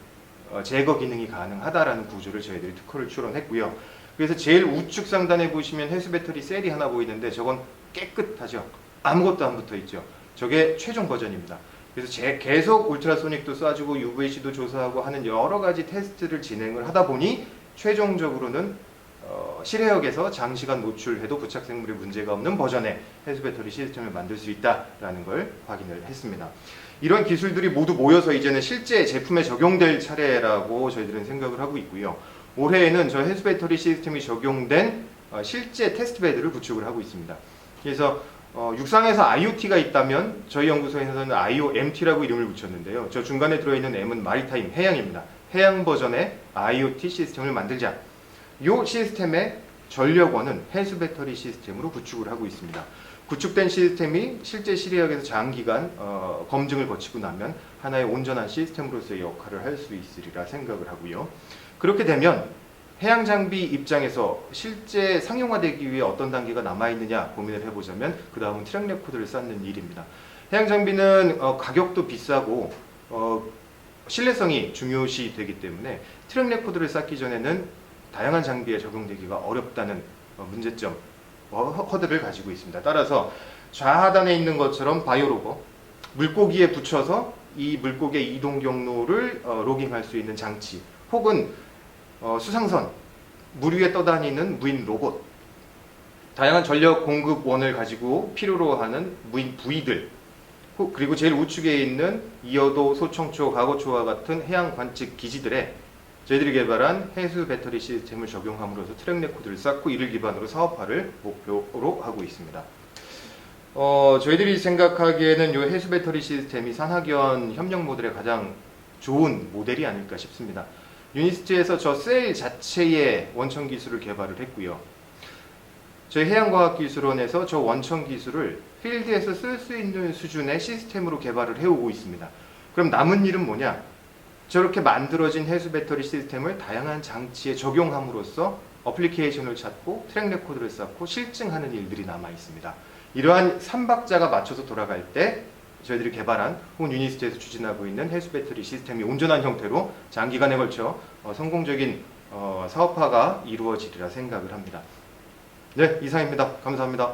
제거 기능이 가능하다라는 구조를 저희들이 특허를 출원했고요. 그래서 제일 우측 상단에 보시면 해수 배터리 셀이 하나 보이는데 저건 깨끗하죠. 아무것도 안 붙어 있죠. 저게 최종 버전입니다. 그래서 계속 울트라소닉도 쏴주고 UVC도 조사하고 하는 여러 가지 테스트를 진행을 하다 보니 최종적으로는 실외역에서 장시간 노출해도 부착생물에 문제가 없는 버전의 해수 배터리 시스템을 만들 수 있다라는 걸 확인을 했습니다. 이런 기술들이 모두 모여서 이제는 실제 제품에 적용될 차례라고 저희들은 생각을 하고 있고요. 올해에는 저 해수 배터리 시스템이 적용된 실제 테스트베드를 구축을 하고 있습니다. 그래서 육상에서 IoT가 있다면 저희 연구소에서는 IOMT라고 이름을 붙였는데요. 저 중간에 들어있는 M은 마리타임, 해양입니다. 해양 버전의 IoT 시스템을 만들자. 이 시스템의 전력원은 해수 배터리 시스템으로 구축을 하고 있습니다. 구축된 시스템이 실제 실외역에서 장기간 검증을 거치고 나면 하나의 온전한 시스템으로서의 역할을 할 수 있으리라 생각을 하고요. 그렇게 되면 해양 장비 입장에서 실제 상용화되기 위해 어떤 단계가 남아있느냐 고민을 해보자면 그 다음은 트랙 레코드를 쌓는 일입니다. 해양 장비는 가격도 비싸고 신뢰성이 중요시 되기 때문에 트랙 레코드를 쌓기 전에는 다양한 장비에 적용되기가 어렵다는 문제점, 허들을 가지고 있습니다. 따라서 좌하단에 있는 것처럼 바이오로버, 물고기에 붙여서 이 물고기의 이동 경로를 로깅할 수 있는 장치, 혹은 수상선, 물 위에 떠다니는 무인 로봇, 다양한 전력 공급원을 가지고 필요로 하는 무인 부위들, 그리고 제일 우측에 있는 이어도, 소청초, 가고초와 같은 해양 관측 기지들에 저희들이 개발한 해수 배터리 시스템을 적용함으로써 트랙 레코드를 쌓고 이를 기반으로 사업화를 목표로 하고 있습니다. 저희들이 생각하기에는 이 해수 배터리 시스템이 산학연 협력 모델의 가장 좋은 모델이 아닐까 싶습니다. 유니스트에서 저 셀 자체의 원천 기술을 개발을 했고요. 저희 해양과학기술원에서 저 원천 기술을 필드에서 쓸 수 있는 수준의 시스템으로 개발을 해오고 있습니다. 그럼 남은 일은 뭐냐? 저렇게 만들어진 해수 배터리 시스템을 다양한 장치에 적용함으로써 어플리케이션을 찾고 트랙 레코드를 쌓고 실증하는 일들이 남아 있습니다. 이러한 3박자가 맞춰서 돌아갈 때 저희들이 개발한 혹은 유니스트에서 추진하고 있는 해수 배터리 시스템이 온전한 형태로 장기간에 걸쳐 성공적인 사업화가 이루어지리라 생각을 합니다. 네, 이상입니다. 감사합니다.